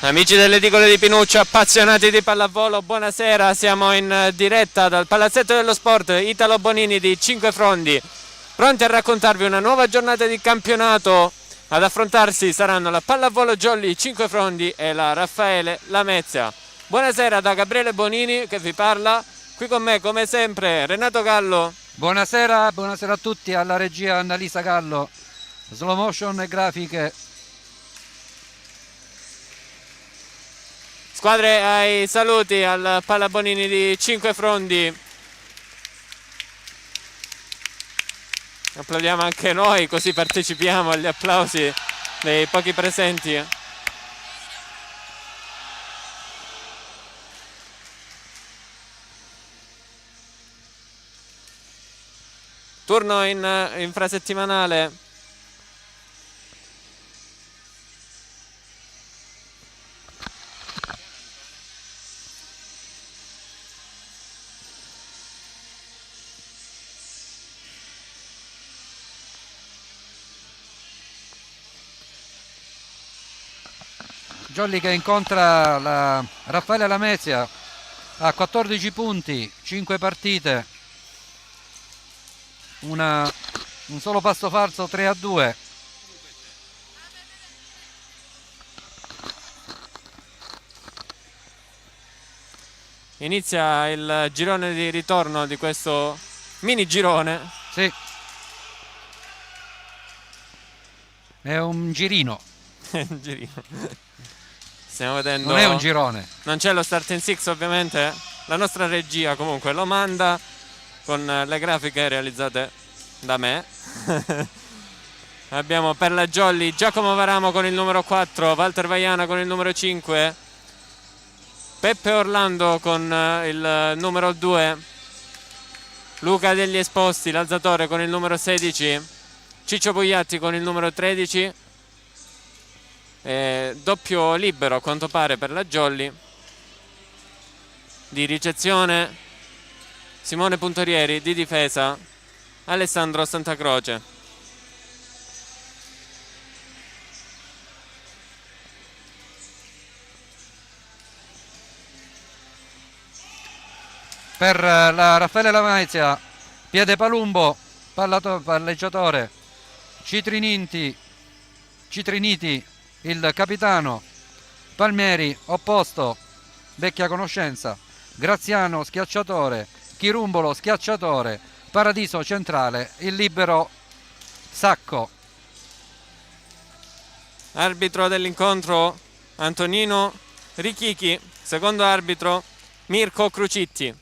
Amici delle edicole di Pinuccio, appassionati di pallavolo, buonasera, siamo in diretta dal Palazzetto dello Sport Italo Bonini di Cinque Frondi, pronti a raccontarvi una nuova giornata di campionato. Ad affrontarsi saranno la Pallavolo Jolly Cinque Frondi e la Raffaele Lamezia. Buonasera da Gabriele Bonini che vi parla, qui con me come sempre Renato Gallo. Buonasera a tutti, alla regia Annalisa Gallo, slow motion e grafiche. Squadre ai saluti al Pallabonini di Cinque Frondi. Applaudiamo anche noi, così partecipiamo agli applausi dei pochi presenti. Turno infrasettimanale. Jolly che incontra la Raffaele Lamezia a 14 punti, 5 partite, un solo passo falso, 3-2. Inizia il girone di ritorno di questo mini girone. Sì, è un girino. Un girino. Stiamo vedendo. Non è un girone. Non c'è lo starting six ovviamente. La nostra regia comunque lo manda con le grafiche realizzate da me. Abbiamo per la Jolly Giacomo Varamo con il numero 4, Walter Vaiana con il numero 5, Peppe Orlando con il numero 2, Luca degli Esposti, l'alzatore, con il numero 16, Ciccio Pugliatti con il numero 13. Doppio libero a quanto pare per la Jolly. Di ricezione Simone Puntorieri, di difesa Alessandro Santacroce. Per la Raffaele Lamezia, Piede Palumbo, palleggiatore, Citriniti, il capitano, Palmieri, opposto, vecchia conoscenza, Graziano, schiacciatore, Chirumbolo, schiacciatore, Paradiso, centrale, il libero, Sacco. Arbitro dell'incontro Antonino Richichi, secondo arbitro Mirko Crucitti.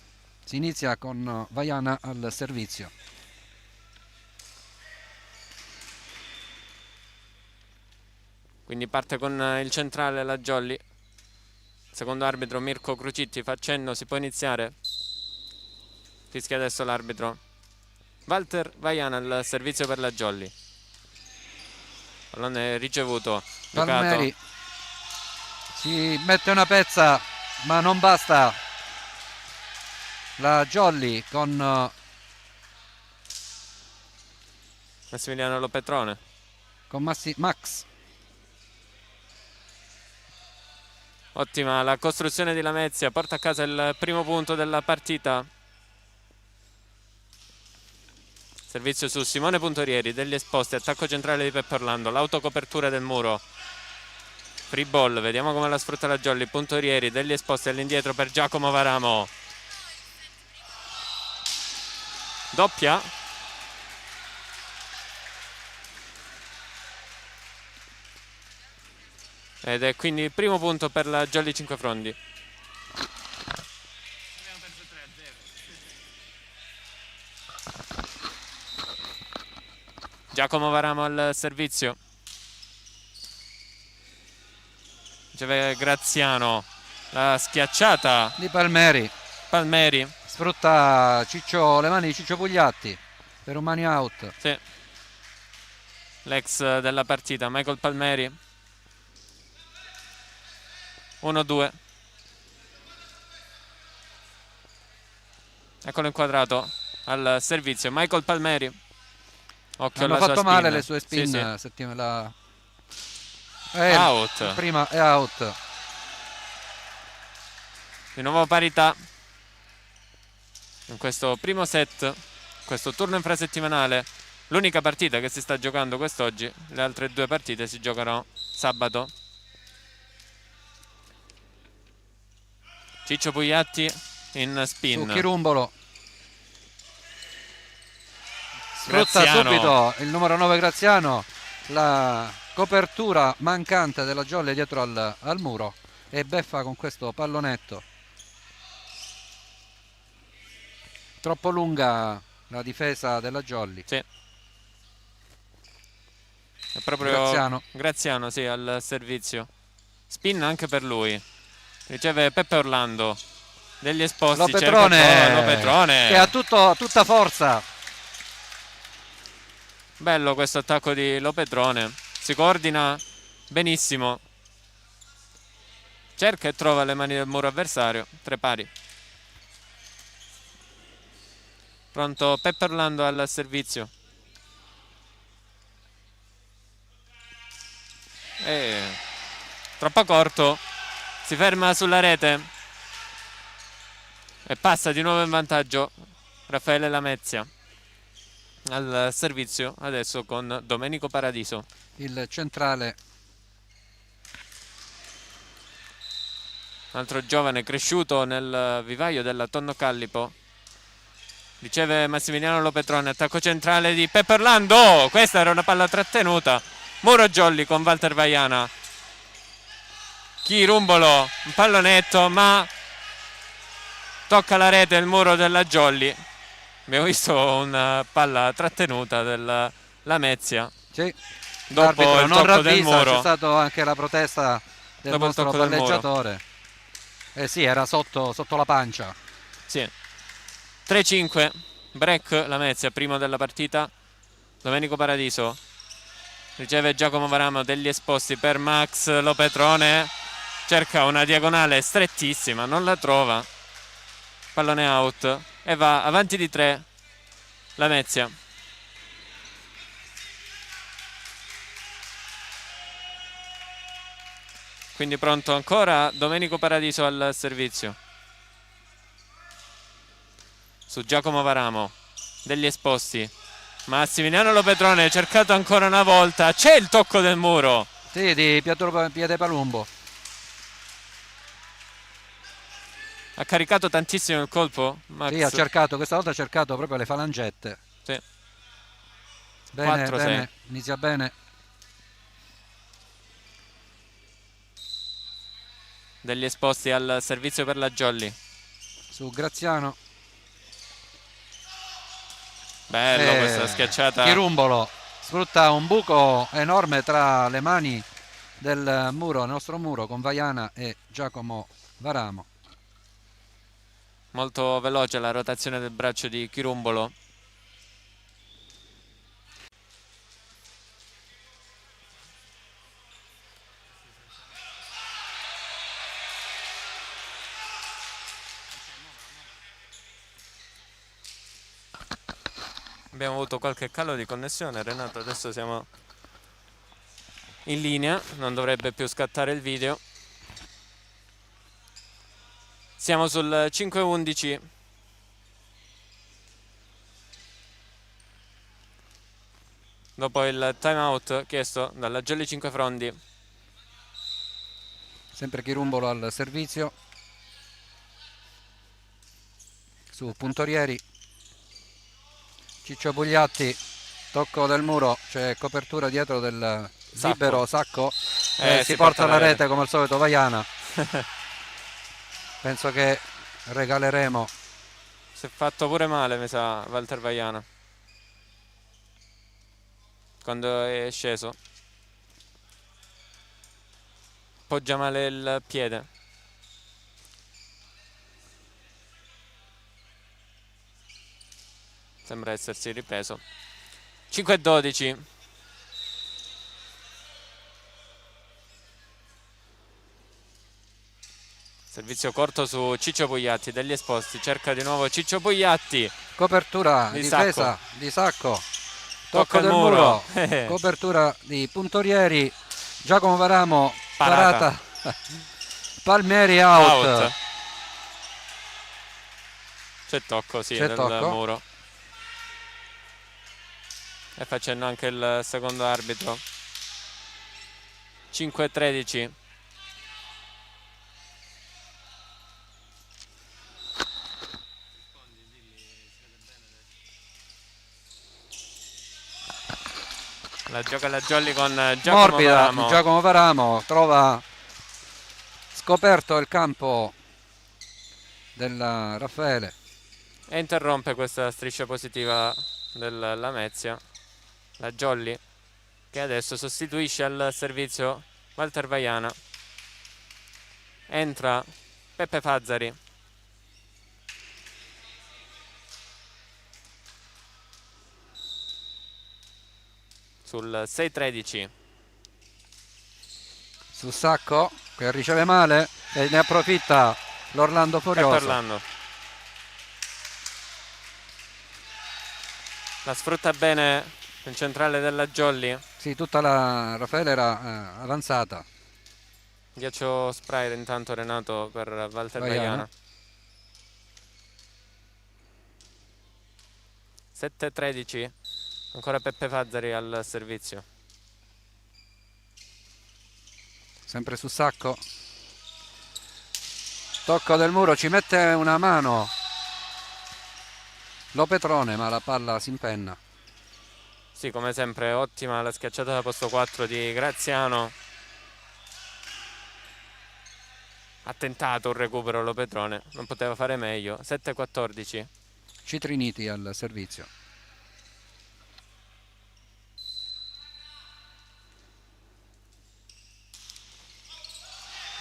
Si inizia con Vaiana al servizio. Quindi parte con il centrale la Jolly. Secondo arbitro Mirko Crucitti fa cenno, si può iniziare. Fischia adesso l'arbitro. Walter Vaiana al servizio per la Jolly. Pallone ricevuto. Palmieri si mette una pezza ma non basta. La Jolly con Massimiliano Lopetrone. Con Max. Ottima la costruzione di Lamezia, porta a casa il primo punto della partita. Servizio su Simone Puntorieri, degli Esposti, attacco centrale di Peppe Orlando, l'autocopertura del muro. Free ball, vediamo come la sfrutta la Jolly. Puntorieri, degli Esposti all'indietro per Giacomo Varamo. Doppia. Ed è quindi il primo punto per la Jolly Cinque Frondi. Giacomo Varamo al servizio. Riceve Graziano. La schiacciata Di Palmieri. Sfrutta le mani di Ciccio Pugliatti per un money out. Sì. L'ex della partita, Michael Palmieri. 1-2. Eccolo inquadrato al servizio, Michael Palmieri. Occhio Hanno alla fatto sua male spin. le sue spin. Sì, sì. Out. Out. Prima è out. Di nuovo parità in questo primo set, questo turno infrasettimanale. L'unica partita che si sta giocando quest'oggi, le altre due partite si giocano sabato. Ciccio Pugliatti in spin. Su Chirumbolo. Sfrutta Graziano. subito il numero 9 Graziano la copertura mancante della Jolly dietro al muro e beffa con questo pallonetto. Troppo lunga la difesa della Jolly. Sì. È proprio Graziano, sì, al servizio. Spin anche per lui. Riceve Peppe Orlando. Degli esposti. Lopetrone che ha tutta forza. Bello questo attacco di Lopetrone. Si coordina benissimo. Cerca e trova le mani del muro avversario. 3 pari. Pronto Peppe Orlando al servizio. Troppo corto. Si ferma sulla rete e passa di nuovo in vantaggio Raffaele Lamezia. Al servizio adesso con Domenico Paradiso, il centrale. altro giovane cresciuto nel vivaio della Tonno Callipo. Riceve Massimiliano Lopetrone, attacco centrale di Peppe Orlando. Oh, questa era una palla trattenuta. Muro Jolly con Walter Vaiana. Chirumbolo, un pallonetto, ma tocca la rete il muro della Jolly. Abbiamo visto una palla trattenuta della Lamezia. Sì. Dopo il non tocco del muro. C'è stata anche la protesta del Dopo nostro palleggiatore. Sì, era sotto la pancia. Sì. 3-5. Break Lamezia, primo della partita. Domenico Paradiso. Riceve Giacomo Varamo, degli esposti per Max Lopetrone. Cerca una diagonale strettissima, non la trova. Pallone out. E va avanti di 3 Lamezia. Quindi pronto ancora Domenico Paradiso al servizio. Su Giacomo Varamo, degli esposti. Massimiliano Lopetrone cercato ancora una volta. C'è il tocco del muro. Sì, di Piede Palumbo. Ha caricato tantissimo il colpo Max. Sì, ha cercato, questa volta ha cercato proprio le falangette. Sì. Bene, 4-6. bene, inizia bene. Degli esposti al servizio per la Jolly. Su Graziano. Bello questa schiacciata. Chirumbolo sfrutta un buco enorme tra le mani del muro, il nostro muro, con Vaiana e Giacomo Varamo. Molto veloce la rotazione del braccio di Chirumbolo. Abbiamo avuto qualche calo di connessione, Renato, adesso siamo in linea, non dovrebbe più scattare il video. Siamo sul 5-11. Dopo il time out chiesto dalla Jolly 5 Frondi. Sempre Chirumbolo al servizio. Su Puntorieri. Ciccio Pugliatti, tocco del muro, c'è copertura dietro del libero Sacco. Si porta la rete come al solito Vaiana. Penso che regaleremo. Si è fatto pure male, mi sa, Walter Vaiana, quando è sceso. Poggia male il piede. Sembra essersi ripreso. 5-12. Servizio corto su Ciccio Pugliatti, degli esposti. Cerca di nuovo Ciccio Pugliatti. Copertura, di difesa Sacco. di Sacco. Tocca Tocco del il muro. Copertura di Puntorieri. Giacomo Varamo, Parata. Palmieri out. C'è tocco, sì, C'è del tocco. muro. E facendo anche il secondo arbitro. 5-13. La gioca la Jolly con Giacomo Morbida Varamo. di Giacomo Varamo, trova scoperto il campo del Raffaele. E interrompe questa striscia positiva del Lamezia. La Jolly, che adesso sostituisce al servizio Walter Vaiana. Entra Peppe Fazzari. Sul 6-13. Su Sacco che riceve male e ne approfitta l'Orlando Furioso. Peppe Orlando. La sfrutta bene il centrale della Jolly. Sì, tutta la Raffaele era avanzata. Ghiaccio spray intanto Renato per Walter Vaiana. Vaiana. 7-13. Ancora Peppe Fazzari al servizio. Sempre su Sacco. Tocco del muro, ci mette una mano Lopetrone, ma la palla si impenna. Sì, come sempre ottima la schiacciata da posto 4 di Graziano. Ha tentato un recupero Lopetrone, non poteva fare meglio. 7-14. Citriniti al servizio.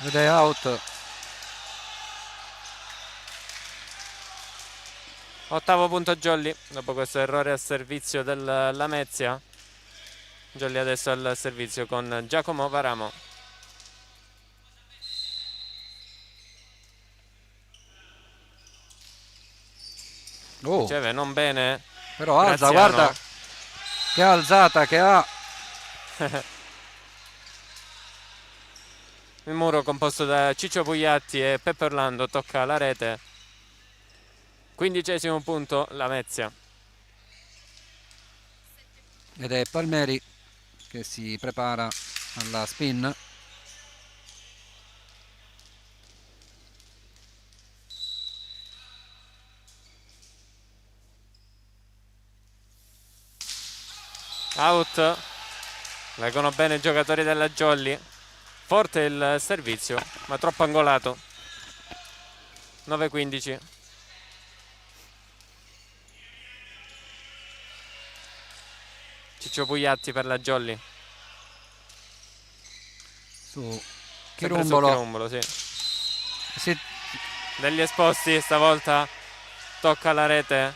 Ed è out. Ottavo punto Jolly, dopo questo errore al servizio del Lamezia. Jolly adesso al servizio con Giacomo Varamo. Riceve non bene. Però alza, Graziano. guarda che alzata che ha. Il muro composto da Ciccio Pugliatti e Peppe Orlando tocca la rete. 15° punto Lamezia. Ed è Palmeri che si prepara alla spin. Out. Leggono bene i giocatori della Jolly. Forte il servizio, ma troppo angolato. 9-15. Ciccio Pugliatti per la Jolly. Su Sempre su Chirumbolo. Chirumbolo, sì. Si Degli esposti stavolta tocca la rete.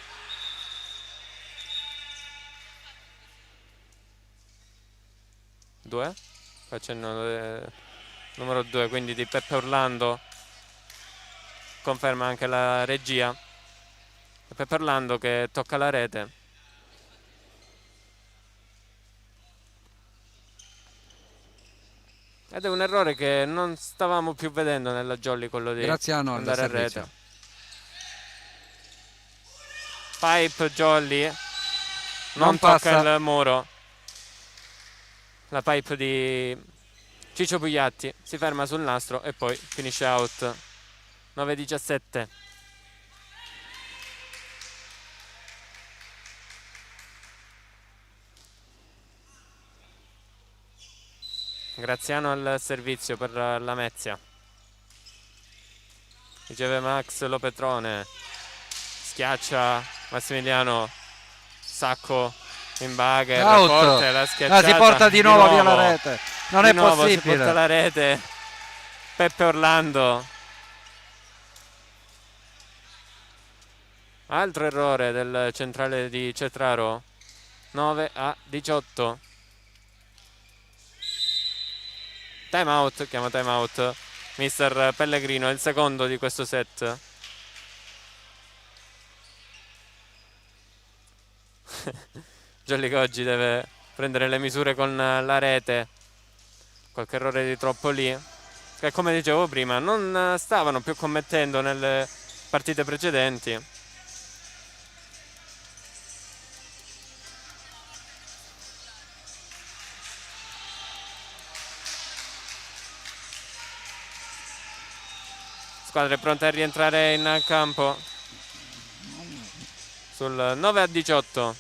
Due? Facendo numero 2, quindi di Peppe Orlando. Conferma anche la regia. Peppe Orlando che tocca la rete. Ed è un errore che non stavamo più vedendo nella Jolly, quello di Graziano al andare a servizio. rete. Pipe Jolly non tocca passa. il muro. La pipe di Ciccio Pugliatti si ferma sul nastro e poi finisce out. 9-17. Graziano al servizio per Lamezia. Riceve Max Lopetrone. Schiaccia Massimiliano. Sacco in bagger. Out. Forte la schiacciata. Si porta di nuovo via la rete. Non Di è nuovo si possibile. porta la rete. Peppe Orlando. Altro errore del centrale di Cetraro. 9-18. Time out, chiama time out mister Pellegrino, è il secondo di questo set. Jolly che oggi deve prendere le misure con la rete. Qualche errore di troppo lì, che come dicevo prima non stavano più commettendo nelle partite precedenti. squadre pronte a rientrare in campo sul 9-18.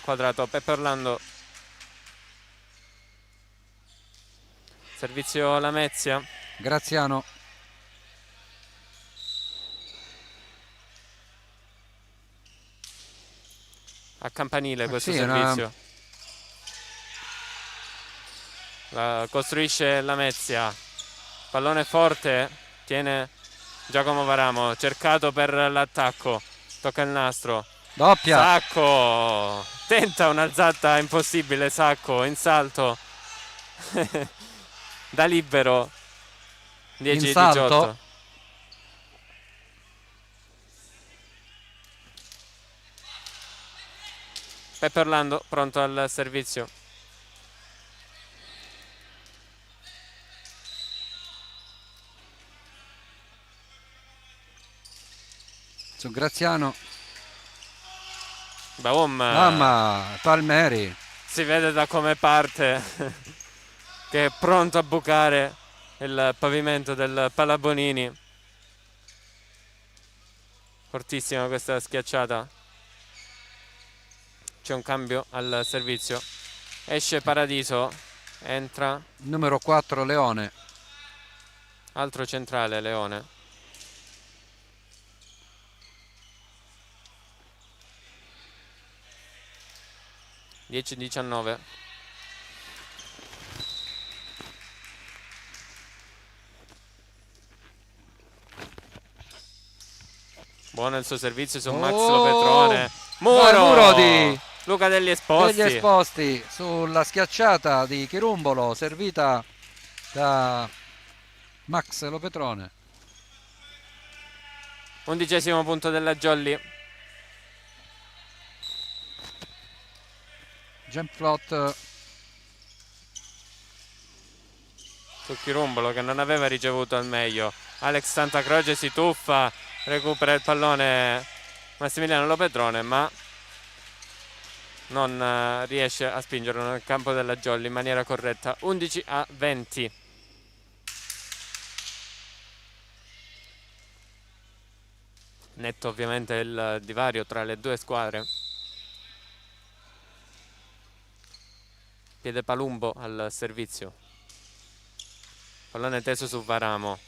Quadrato, Peppe Orlando. Servizio Lamezia. Graziano. A campanile questo sì, servizio. Costruisce Lamezia. Pallone forte. Tiene Giacomo Varamo. Cercato per l'attacco. Tocca il nastro. Doppia. Sacco. Tenta un'alzata impossibile. Sacco in salto. Da libero. 10-18. Peppe Orlando pronto al servizio. Su Graziano. Boom. Mamma, Palmeri. Si vede da come parte che è pronto a bucare il pavimento del Palabonini. Fortissima questa schiacciata. C'è un cambio al servizio. Esce Paradiso. Entra Numero 4 Leone. altro centrale, Leone. (10-19). Buono il suo servizio su Max Lopetrone. Muro di Luca Degli Esposti. Degli Esposti sulla schiacciata di Chirumbolo, servita da Max Lopetrone. 11° punto della Jolly. Jump float Su Chirumbolo che non aveva ricevuto al meglio. Alex Santa Croce si tuffa, recupera il pallone Massimiliano Lopetrone, ma non riesce a spingerlo nel campo della Jolly in maniera corretta. 11-20. Netto ovviamente il divario tra le due squadre. Piede Palumbo al servizio. Pallone teso su Varamo.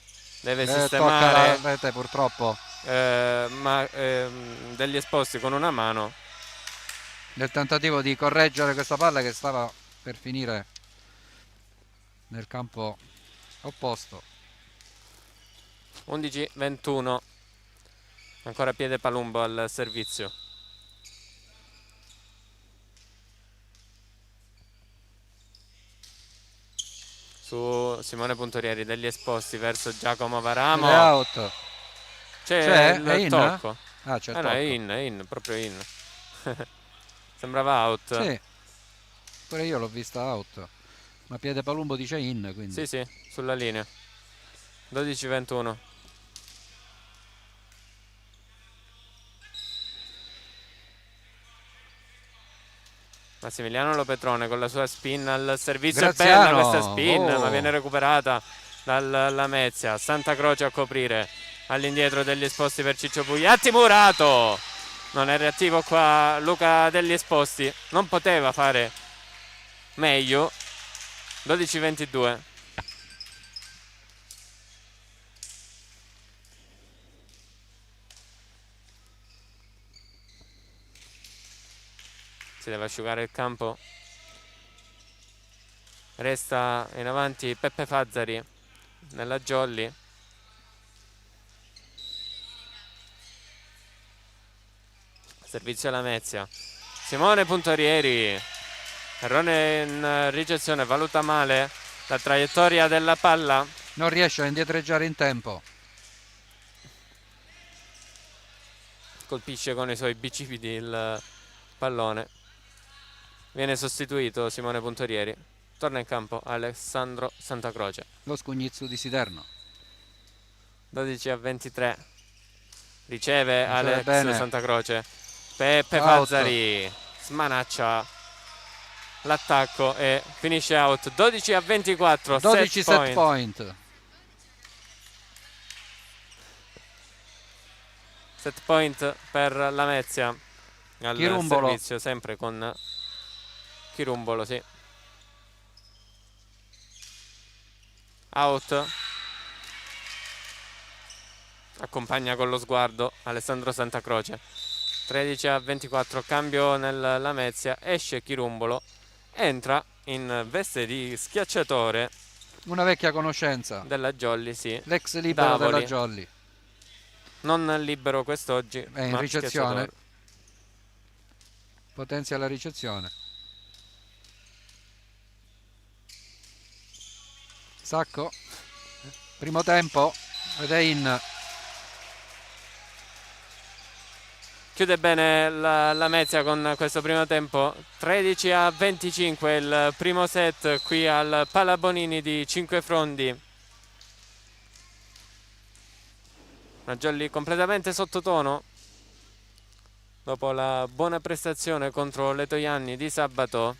Deve tocca sistemare la rete purtroppo. Degli Esposti con una mano. Nel tentativo di correggere questa palla che stava per finire nel campo opposto. 11-21. Ancora Piede Palumbo al servizio. Su Simone Puntorieri Degli Esposti verso Giacomo Varamo. Out. C'è È il in? tocco. Ah, c'è il No, è tocco. in, proprio in. Sembrava out. Sì, pure io l'ho vista out, ma Piede Palumbo dice in, quindi. Sì, sì, sulla linea. 12-21. Massimiliano Lopetrone con la sua spin al servizio. Graziano. È bella questa spin, Oh. ma viene recuperata dalla Lamezia. Santa Croce a coprire. All'indietro Degli Esposti per Ciccio Pugliatti. Murato! Non è reattivo qua Luca Degli Esposti. Non poteva fare meglio. 12-22. Si deve asciugare il campo. Resta in avanti Peppe Fazzari nella Jolly. Servizio alla Lamezia. Simone Puntorieri. Errore in ricezione, valuta male la traiettoria della palla. Non riesce a indietreggiare in tempo. Colpisce con i suoi bicipiti il pallone. Viene sostituito Simone Puntorieri. Torna in campo Alessandro Santacroce. Lo Scugnizzu di Siderno. 12-23. Riceve Alex bene. Santacroce. Peppe Out. Fazzari smanaccia l'attacco e finisce out. 12-24, 12 set set point. Set point per Lamezia al Chirumbolo. servizio, sempre con Chirumbolo, sì. Out. Accompagna con lo sguardo Alessandro Santacroce. 13-24, cambio nel Lamezia, esce Chirumbolo, entra in veste di schiacciatore Una vecchia conoscenza, della Jolly, sì. l'ex libero Davoli. della Jolly. Non libero quest'oggi, È in ma ricezione, schiacciatore. potenzia la ricezione. Sacco, primo tempo ed è in. Chiude bene la Lamezia con questo primo tempo. 13-25 il primo set qui al Palabonini di Cinquefrondi. Una Jolly completamente sottotono dopo la buona prestazione contro le Toianni di sabato.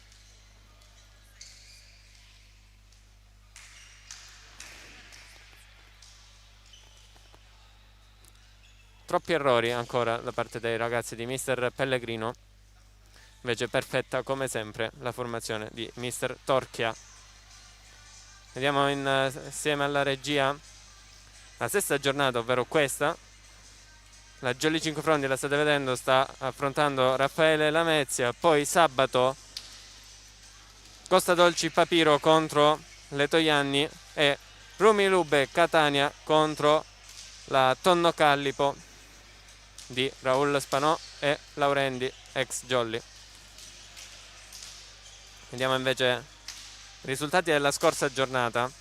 Troppi errori ancora da parte dei ragazzi di Mister Pellegrino. Invece perfetta come sempre la formazione di Mister Torchia. Vediamo insieme alla regia la sesta giornata, ovvero questa. La Jolly Cinquefrondi, la state vedendo, sta affrontando Raffaele Lamezia. Poi sabato Costa Dolci Papiro contro le Toianni e Rumi Lube Catania contro la Tonno Callipo di Raul Spanò e Laurendi, ex Jolly. Vediamo invece i risultati della scorsa giornata.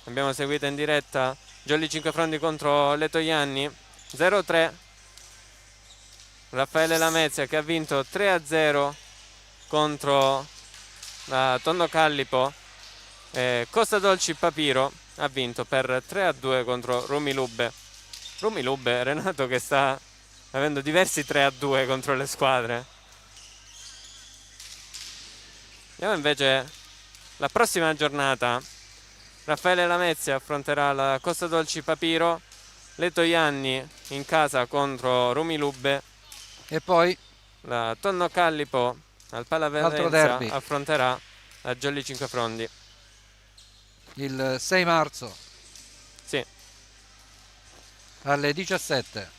Abbiamo seguito in diretta Jolly Cinquefrondi contro le Toianni 0-3. Raffaele Lamezia che ha vinto 3-0 contro la Tonno Callipo. Costa Dolci Papiro ha vinto per 3-2 contro Rumi Lube. Rumi Lube, Renato, che sta avendo diversi 3-2 contro le squadre. Vediamo invece la prossima giornata. Raffaele Lamezia affronterà la Costa Dolci Papiro, le Toianni in casa contro Rumi Lube E poi la Tonno Callipo al Altro Palavenezia derby. affronterà la Jolly Cinquefrondi. il 6 marzo Sì, alle 17.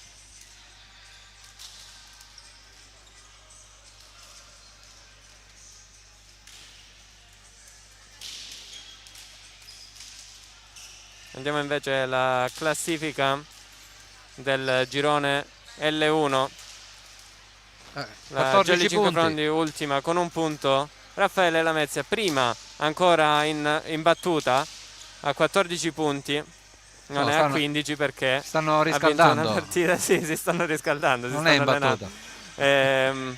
andiamo invece alla classifica del girone L1. La 14 Jolly punti. Cinquefrondi ultima con un punto. Raffaele Lamezia prima ancora in battuta a 14 punti. Non No, è a 15 perché stanno ha vinto riscaldando. una partita. Sì, si stanno riscaldando. Non si è stanno in battuta.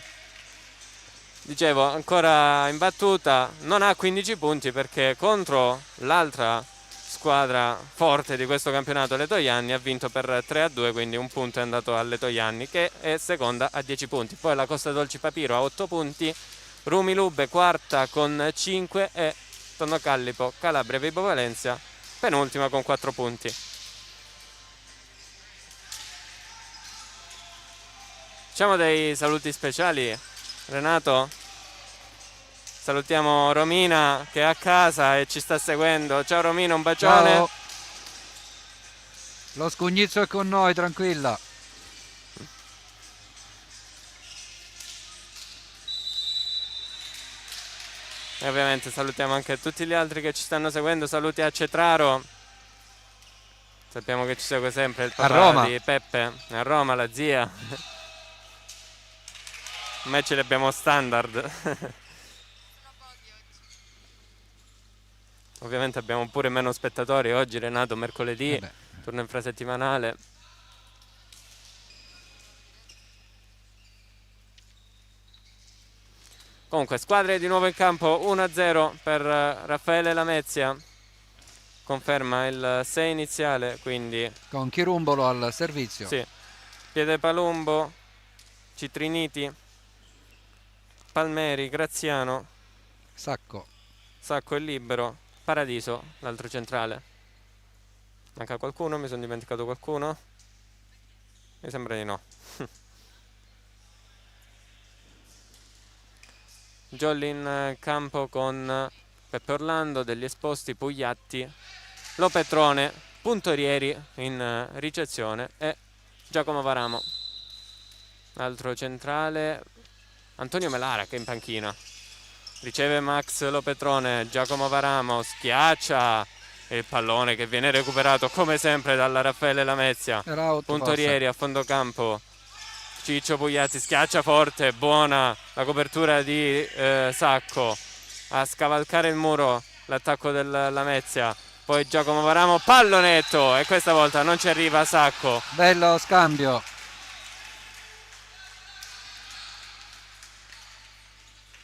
Dicevo, ancora in battuta, non ha 15 punti perché contro l'altra squadra forte di questo campionato, le Toianni, ha vinto per 3-2, quindi un punto è andato alle Toianni, che è seconda a 10 punti. Poi la Costa Dolci Papiro a 8 punti, Rumi Lube quarta con 5 e Tonno Callipo Calabria Vibo Valencia penultima con 4 punti. Facciamo dei saluti speciali, Renato. Salutiamo Romina che è a casa e ci sta seguendo. Ciao Romina, un bacione. Ciao. Lo Scugnizzo è con noi, tranquilla. E ovviamente salutiamo anche tutti gli altri che ci stanno seguendo. Saluti a Cetraro. Sappiamo che ci segue sempre il papà Roma. di Peppe. A Roma, la zia. Ormai ce li abbiamo standard. Ovviamente abbiamo pure meno spettatori oggi, Renato, mercoledì, turno infrasettimanale. Comunque, squadre di nuovo in campo, 1-0 per Raffaele Lamezia. Conferma il 6 iniziale, quindi... Con Chirumbolo al servizio. Sì. Piedepalumbo, Citriniti, Palmeri, Graziano, Sacco. Sacco è libero, Paradiso, l'altro centrale. Manca qualcuno? Mi sono dimenticato qualcuno? Mi sembra di no. Jolly in campo con Peppe Orlando, degli esposti, Pugliatti, Lopetrone, Puntorieri in ricezione e Giacomo Varamo. Altro centrale, Antonio Melara che è in panchina. Riceve Max Lopetrone, Giacomo Varamo schiaccia il pallone che viene recuperato come sempre dalla Raffaele Lamezia. Era out, Puntorieri a fondo campo. Ciccio Pugliatti schiaccia forte, buona la copertura di Sacco. A scavalcare il muro l'attacco del Lamezia. Poi Giacomo Varamo, pallonetto e questa volta non ci arriva Sacco. Bello scambio.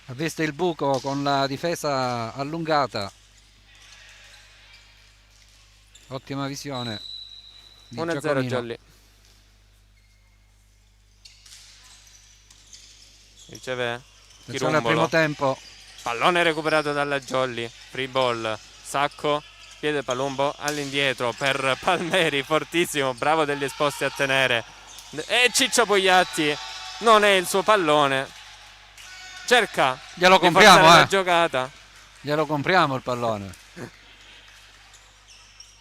Ha visto il buco con la difesa allungata. Ottima visione di 1-0 Giacomino. Jolly. Riceve Attenzione al primo Chirumbolo. tempo. Pallone recuperato dalla Jolly. Free ball. Sacco. Piede Palumbo all'indietro per Palmeri. Fortissimo. Bravo degli esposti a tenere. E Ciccio Pugliatti. Non è il suo pallone. Cerca Glielo di forzare compriamo, la giocata. Glielo compriamo il pallone.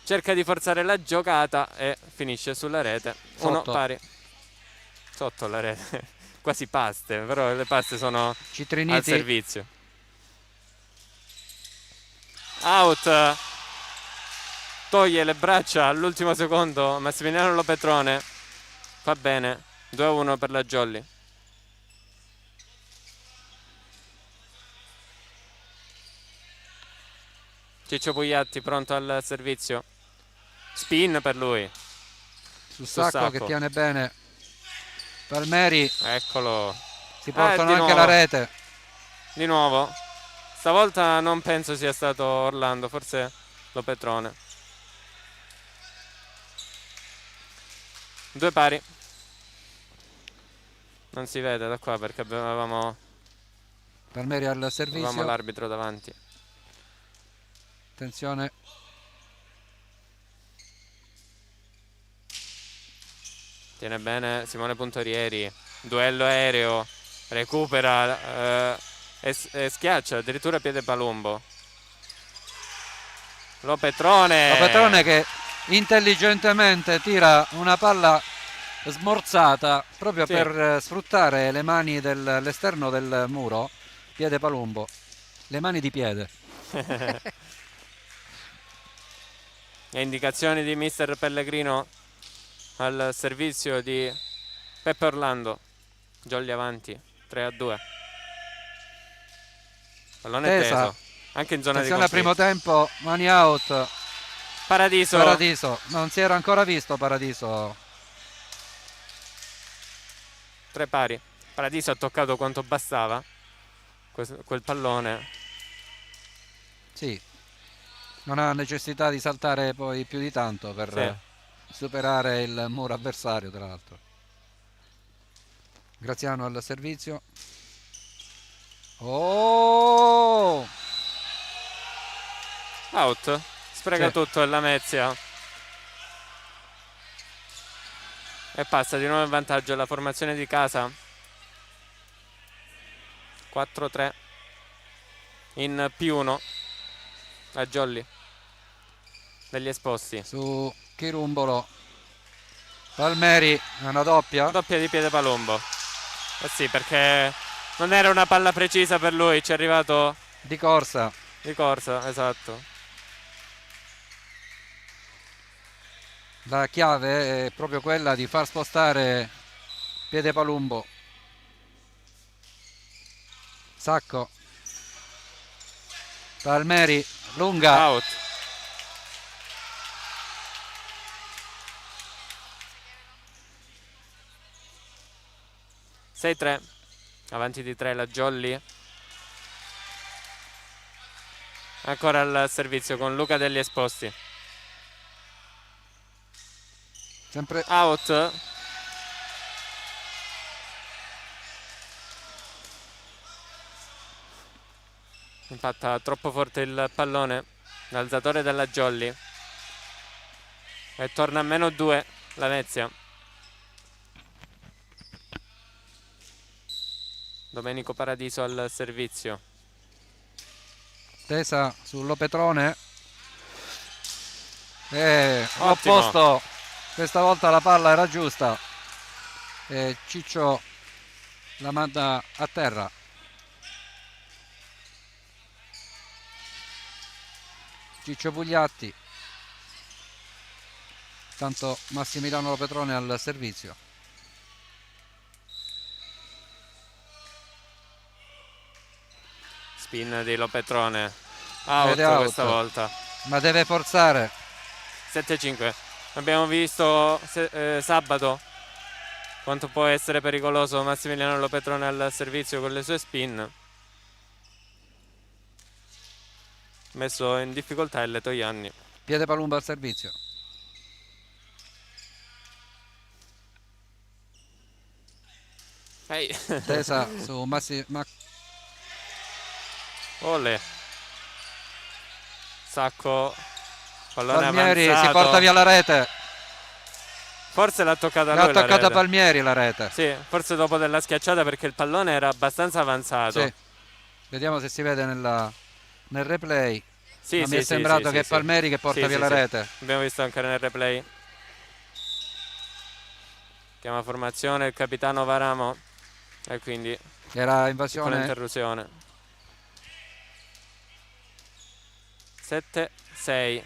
Cerca di forzare la giocata e finisce sulla rete. Uno Sotto. pari. Sotto la rete. Quasi paste, però le paste sono al Citriniti. servizio. Out. Toglie le braccia all'ultimo secondo Massimiliano Lopetrone. Va bene. 2-1 per la Jolly. Ciccio Pugliatti pronto al servizio. Spin per lui. Su Sacco che tiene bene. Palmeri. Eccolo. Si portano di anche nuovo. la rete. Di nuovo. Stavolta non penso sia stato Orlando, forse Lopetrone. 2 pari. Non si vede da qua perché avevamo Palmeri al servizio. l'arbitro davanti. Attenzione. Tiene bene Simone Puntorieri. Duello aereo. Recupera e schiaccia addirittura piede Palumbo. Lopetrone Che intelligentemente tira una palla smorzata proprio Sì. per sfruttare le mani dell'esterno del muro. Piede Palumbo. Le mani di piede. E indicazioni di mister Pellegrino al servizio di Peppe Orlando. Jolly avanti 3-2. Pallone Tesa. teso anche in zona Attenzione di al conflitto. primo tempo. Mani out. Paradiso. Non si era ancora visto Paradiso. 3 pari. Paradiso ha toccato quanto bastava quel pallone. Sì. Non ha necessità di saltare poi più di tanto per superare il muro avversario, tra l'altro. Graziano al servizio. Oh! Out. Spreca Sì. tutto il Lamezia. E passa di nuovo in vantaggio la formazione di casa. 4-3 in +1 a Jolly degli esposti. Su Chirumbolo. Palmeri, una doppia. Doppia di piede Palumbo. Eh sì, perché non era una palla precisa per lui, ci è arrivato Di corsa. di corsa, esatto. La chiave è proprio quella di far spostare piede Palumbo. Sacco. Palmeri, lunga. Out. (6-3) avanti di 3 la Jolly. Ancora al servizio con Luca degli esposti. Sempre Out. Impatta troppo forte il pallone, l'alzatore della Jolly. E torna a -2 la Venezia. Domenico Paradiso al servizio. Tesa sull'Opetrone. Ottimo. L'opposto. Questa volta la palla era giusta. E Ciccio la manda a terra. Ciccio Pugliatti. Tanto Massimiliano Lopetrone al servizio. Spin di Lopetrone. Out Out. questa volta. Ma deve forzare. 7-5. Abbiamo visto sabato quanto può essere pericoloso Massimiliano Lopetrone al servizio con le sue spin. Messo in difficoltà il Letojanni. Piede Palumba al servizio. Ehi. Tesa su Ole. Sacco. Pallone Palmieri avanzato. si porta via la rete. Forse l'ha toccata L'ha lui la toccata rete. Palmieri la rete. Sì, forse dopo della schiacciata perché il pallone era abbastanza avanzato. Sì. Vediamo se si vede nel replay. Sì, Ma mi è sembrato che è Palmieri che porta via la rete. Abbiamo visto anche nel replay. Chiama formazione il capitano Varamo. E quindi Era con invasione. interruzione. 7-6.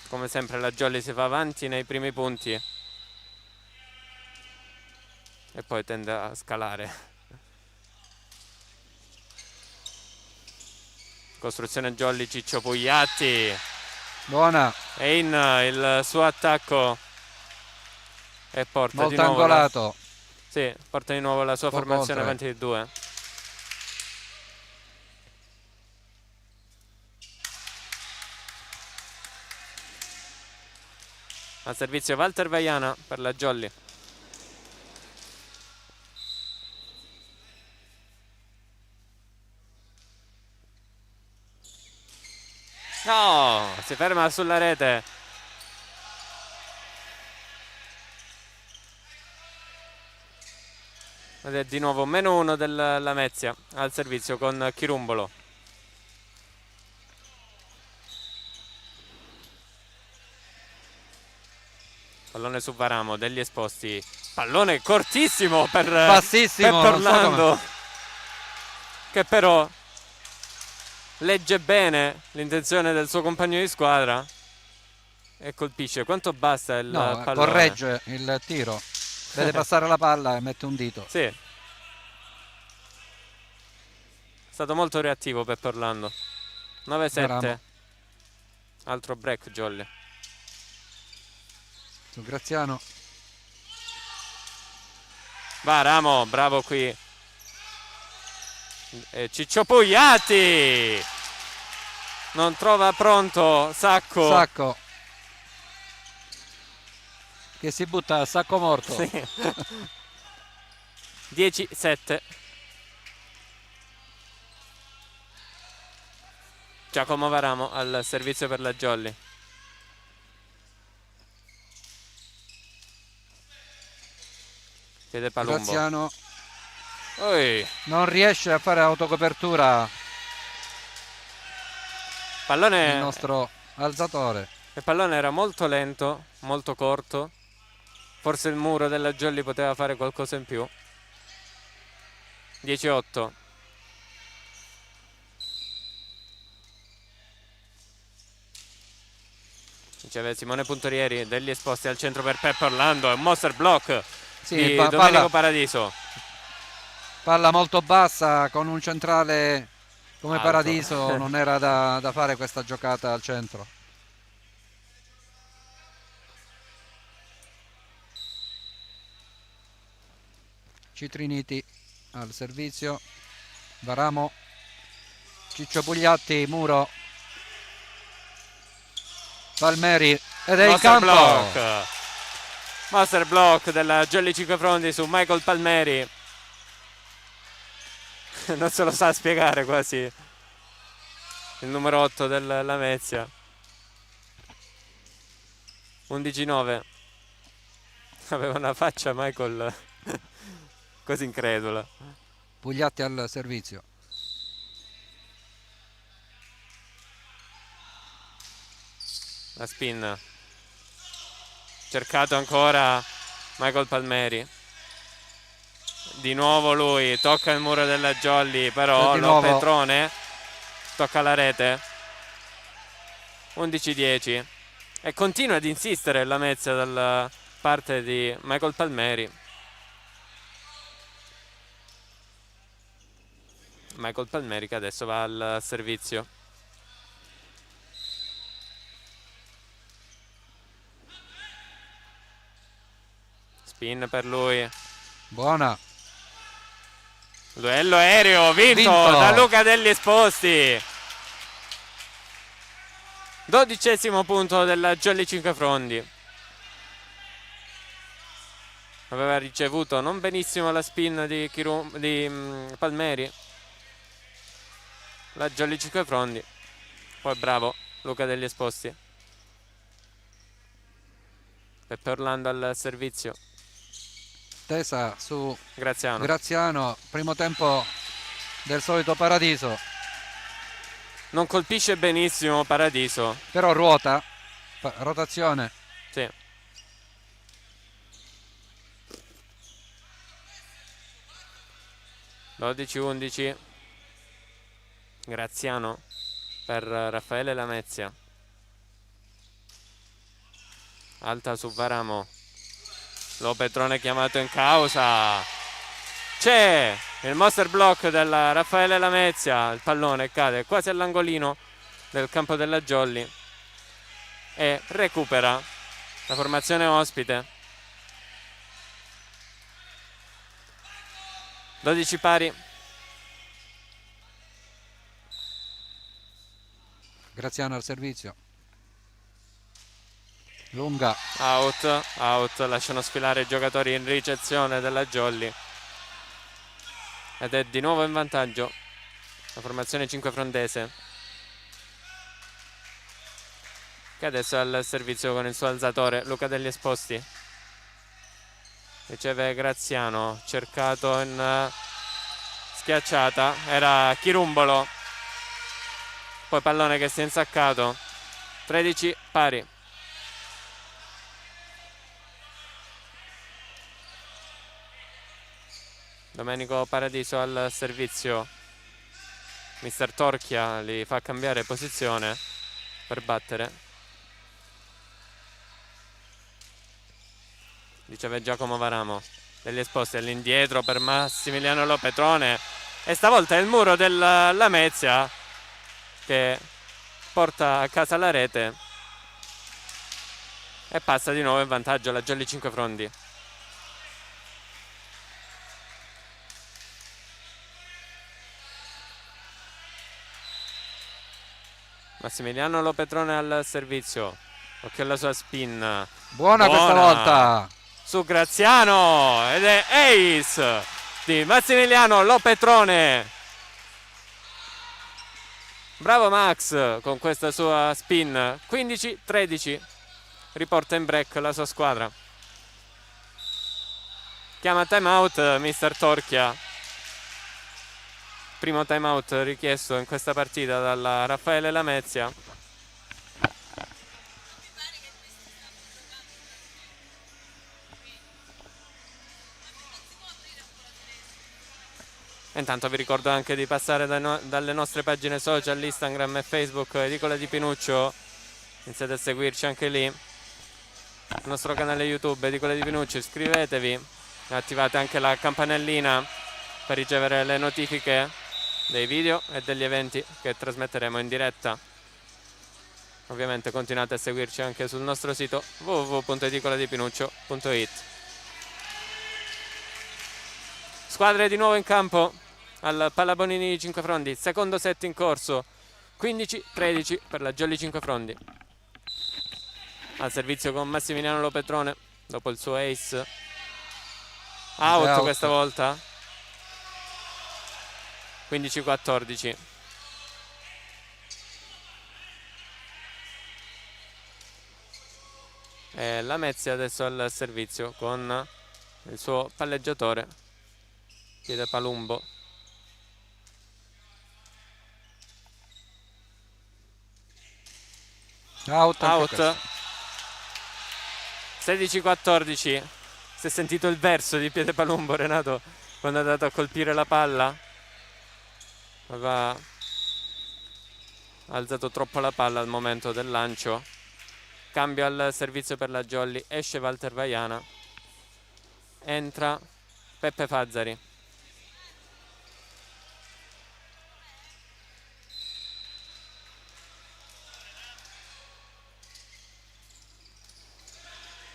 Come sempre la Jolly si fa avanti nei primi punti e poi tende a scalare. Costruzione Jolly, Ciccio Pugliatti. Buona. E in il suo attacco e porta Molto di nuovo angolato. sì, porta di nuovo la sua Poco formazione oltre. avanti di 2. Al servizio Walter Vaiana per la Jolly. No, si ferma sulla rete. Ed è di nuovo -1 della Lamezia al servizio con Chirumbolo. Pallone su Varamo, degli esposti. Pallone cortissimo per Bassissimo, per non so Orlando, che però legge bene l'intenzione del suo compagno di squadra e colpisce. Quanto basta il No, pallone? corregge il tiro. Vede passare la palla e mette un dito. Sì. È stato molto reattivo Peppe Orlando. 9-7. Varamo. Altro break Jolly. Su Graziano. Varamo, bravo qui. E Ciccio Pugliatti non trova pronto Sacco. Che si butta a sacco morto. Sì. 10-7. Giacomo Varamo al servizio per la Jolly. Piede Palumbo. Graziano Oi. non riesce a fare autocopertura Pallone. il nostro alzatore. Il pallone era molto lento, molto corto. Forse il muro della Jolly poteva fare qualcosa in più. 10-8. Riceve Simone Puntorieri, degli esposti al centro per Peppe Orlando. È un monster block di Domenico Paradiso. Palla molto bassa con un centrale come Alto. Paradiso. Non era da fare questa giocata al centro. Citriniti al servizio. Varamo. Ciccio Pugliatti, muro. Palmieri ed è in campo. Master block della Jolly 5 Frondi su Michael Palmieri. non se lo sa spiegare quasi il numero 8 del Lamezia. 11-9. Aveva una faccia Michael così incredula. Pugliatti al servizio. La spin. Cercato ancora Michael Palmeri. Di nuovo lui tocca il muro della Jolly, però lo Petrone tocca la rete. 11-10 e continua ad insistere la Lamezia dalla parte di Michael Palmeri. Michael Palmeri che adesso va al servizio. Spin per lui. Buona. Duello aereo vinto da Luca Degli Esposti. 12° punto della Jolly Cinquefrondi. Aveva ricevuto non benissimo la spin di Palmeri. La Jolly Cinquefrondi. Poi bravo Luca Degli Esposti. Peppe Orlando al servizio. Tesa su Graziano. Primo tempo del solito Paradiso. Non colpisce benissimo Paradiso, però ruota. Rotazione. Sì. (12-11). Graziano per Raffaele Lamezia. Alta su Varamo. Lo Petrone chiamato in causa. C'è il monster block della Raffaele Lamezia. Il pallone cade quasi all'angolino del campo della Jolly e recupera la formazione ospite. 12 pari. Graziano al servizio. Lunga. Out. Lasciano sfilare i giocatori in ricezione della Jolly. Ed è di nuovo in vantaggio la formazione cinquefrondese, che adesso è al servizio con il suo alzatore Luca Degli Esposti. Riceve Graziano, cercato in schiacciata, era Chirumbolo. Poi pallone che si è insaccato. 13 pari. Domenico Paradiso al servizio. Mister Torchia li fa cambiare posizione per battere. Riceve Giacomo Varamo. Degli Esposti all'indietro per Massimiliano Lo Petrone. E stavolta è il muro del Lamezia che porta a casa la rete e passa di nuovo in vantaggio la Jolly Cinquefrondi. Massimiliano Lo Petrone al servizio. Occhio alla sua spin. Buona questa volta. Su Graziano. Ed è ace di Massimiliano Lo Petrone. Bravo Max con questa sua spin. 15-13. Riporta in break la sua squadra. Chiama time out Mister Torchia. Primo time out richiesto in questa partita dalla Raffaele Lamezia. Intanto vi ricordo anche di passare dalle nostre pagine social, Instagram e Facebook, Edicola di Pinuccio. Iniziate a seguirci anche lì. Il nostro canale YouTube, Edicola di Pinuccio, iscrivetevi. Attivate anche la campanellina per ricevere le notifiche dei video e degli eventi che trasmetteremo in diretta. Ovviamente continuate a seguirci anche sul nostro sito www.edicoladipinuccio.it. Squadre di nuovo in campo al Pallabonini Cinquefrondi, secondo set in corso. 15-13 per la Jolly Cinquefrondi. Al servizio con Massimiliano Lo Petrone dopo il suo ace. Out questa volta. 15-14. E Lamezia adesso al servizio con il suo palleggiatore Piede Palumbo. Out. 16-14. Si è sentito il verso di Piede Palumbo, Renato, quando è andato a colpire la palla. Aveva alzato troppo la palla al momento del lancio. Cambio al servizio per la Jolly. Esce Walter Vaiana. Entra Peppe Fazzari.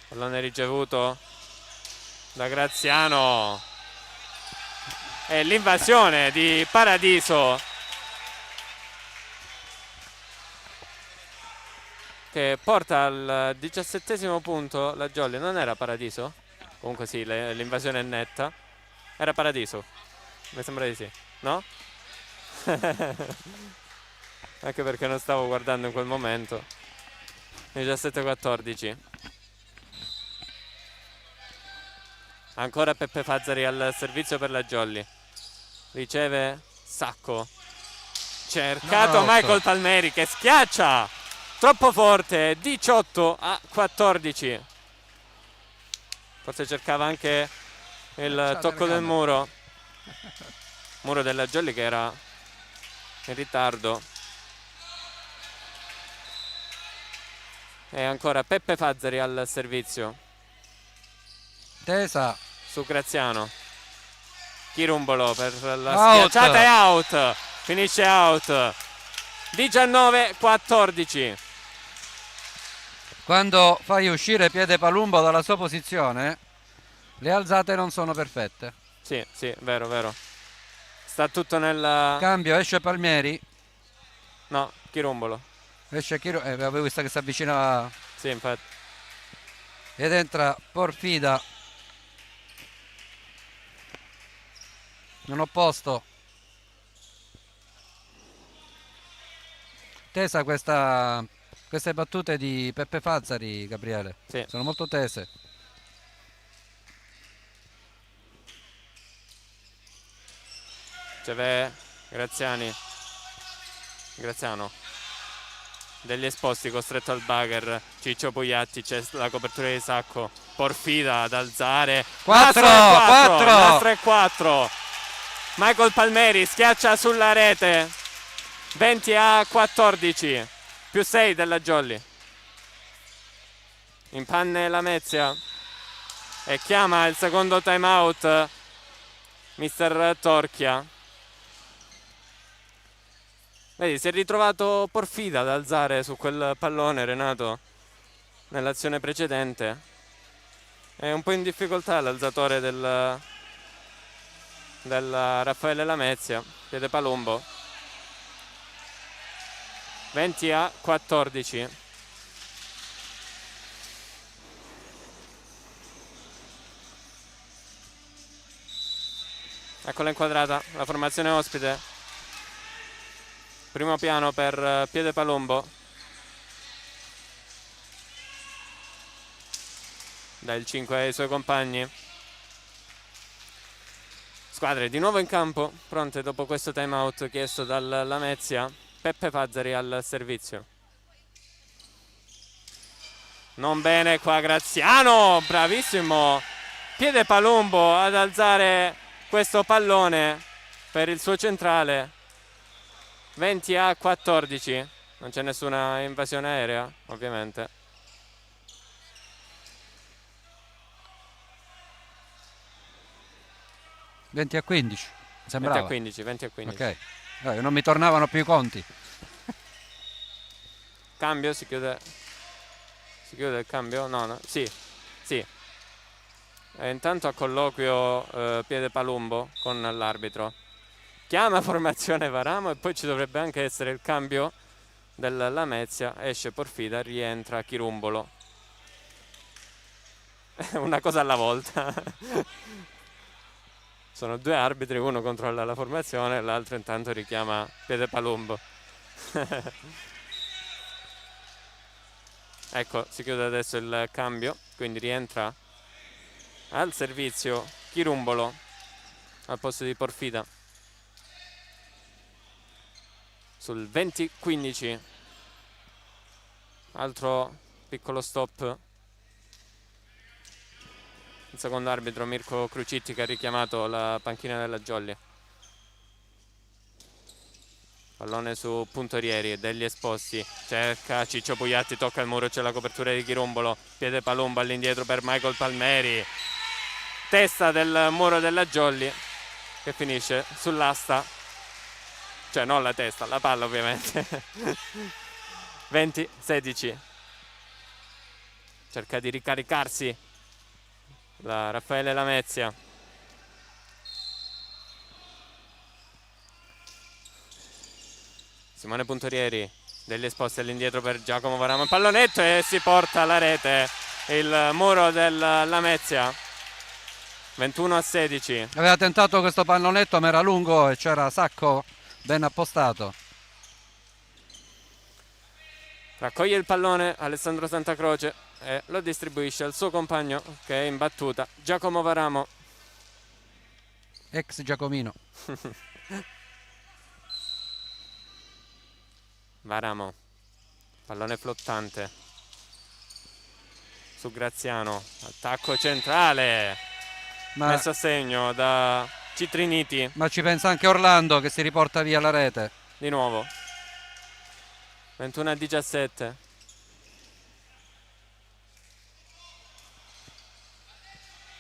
Pallone ricevuto da Graziano. E l'invasione di Paradiso, che porta al 17° punto la Jolly. Non era Paradiso? Comunque sì, l'invasione è netta. Era Paradiso? Mi sembra di sì, no? Anche perché non stavo guardando in quel momento. 17-14. Ancora Peppe Fazzari al servizio per la Jolly. Riceve Sacco. Cercato Michael Palmeri che schiaccia. Troppo forte. 18-14. Forse cercava anche il tocco del muro. Muro della Jolly che era in ritardo. E ancora Peppe Fazzari al servizio. Tesa su Graziano. Chirumbolo per la schiacciata, è out. Finisce out. 19-14. Quando fai uscire Piede Palumbo dalla sua posizione, le alzate non sono perfette. Sì, vero. Sta tutto nel cambio. Esce Palmieri. No, Chirumbolo. Esce Chirumbolo. Avevo visto che si avvicinava. Sì, infatti. Ed entra Porfida. Non ho posto. Tesa queste battute di Peppe Fazzari, Gabriele. Sì. Sono molto tese. C'è Graziano. Degli esposti, costretto al bugger. Ciccio Pugliatti, c'è la copertura di Sacco. Porfida ad alzare. 4. Michael Palmeri schiaccia sulla rete. 20-14. Più 6 della Jolly. In panne Lamezia. E chiama il secondo time out Mister Torchia. Vedi, si è ritrovato Porfida ad alzare su quel pallone, Renato, nell'azione precedente. È un po' in difficoltà l'alzatore del Raffaele Lamezia. Piede Palumbo. 20-14. Eccola inquadrata la formazione ospite. Primo piano per Piede Palumbo. Dà il 5 ai suoi compagni. Squadre di nuovo in campo, pronte dopo questo time out chiesto dal Lamezia. Peppe Fazzari al servizio. Non bene qua Graziano, bravissimo Piede Palumbo ad alzare questo pallone per il suo centrale. 20-14. Non c'è nessuna invasione aerea, ovviamente. a 15. Sembrava. 20-15. Ok. Non mi tornavano più i conti. Cambio, si chiude il cambio? No. Sì. E intanto a colloquio Piede Palumbo con l'arbitro. Chiama formazione Varamo e poi ci dovrebbe anche essere il cambio del Lamezia. Esce Porfida, rientra Chirumbolo. Una cosa alla volta. Sono due arbitri, uno controlla la formazione, l'altro intanto richiama Piedepalumbo. Ecco, si chiude adesso il cambio, quindi rientra al servizio Chirumbolo al posto di Porfida. Sul 20-15. Altro piccolo stop. Il secondo arbitro Mirko Crucitti che ha richiamato la panchina della Jolly. Pallone su Puntorieri, degli esposti, cerca Ciccio Pugliatti, tocca il muro, c'è la copertura di Chirumbolo, Piedepalumbo all'indietro per Michael Palmeri, testa del muro della Jolly che finisce sull'asta, cioè non la testa, la palla ovviamente. 20-16, cerca di ricaricarsi la Raffaele Lamezia. Simone Puntorieri, degli esposti all'indietro per Giacomo Varamo, pallonetto e si porta alla rete il muro del Lamezia. 21-16. Aveva tentato questo pallonetto ma era lungo e c'era Sacco ben appostato. Raccoglie il pallone Alessandro Santacroce e lo distribuisce al suo compagno che è in battuta, Giacomo Varamo. Ex Giacomino. Varamo, pallone flottante su Graziano, attacco centrale, messo a segno da Citriniti. Ma ci pensa anche Orlando che si riporta via la rete. Di nuovo 21-17.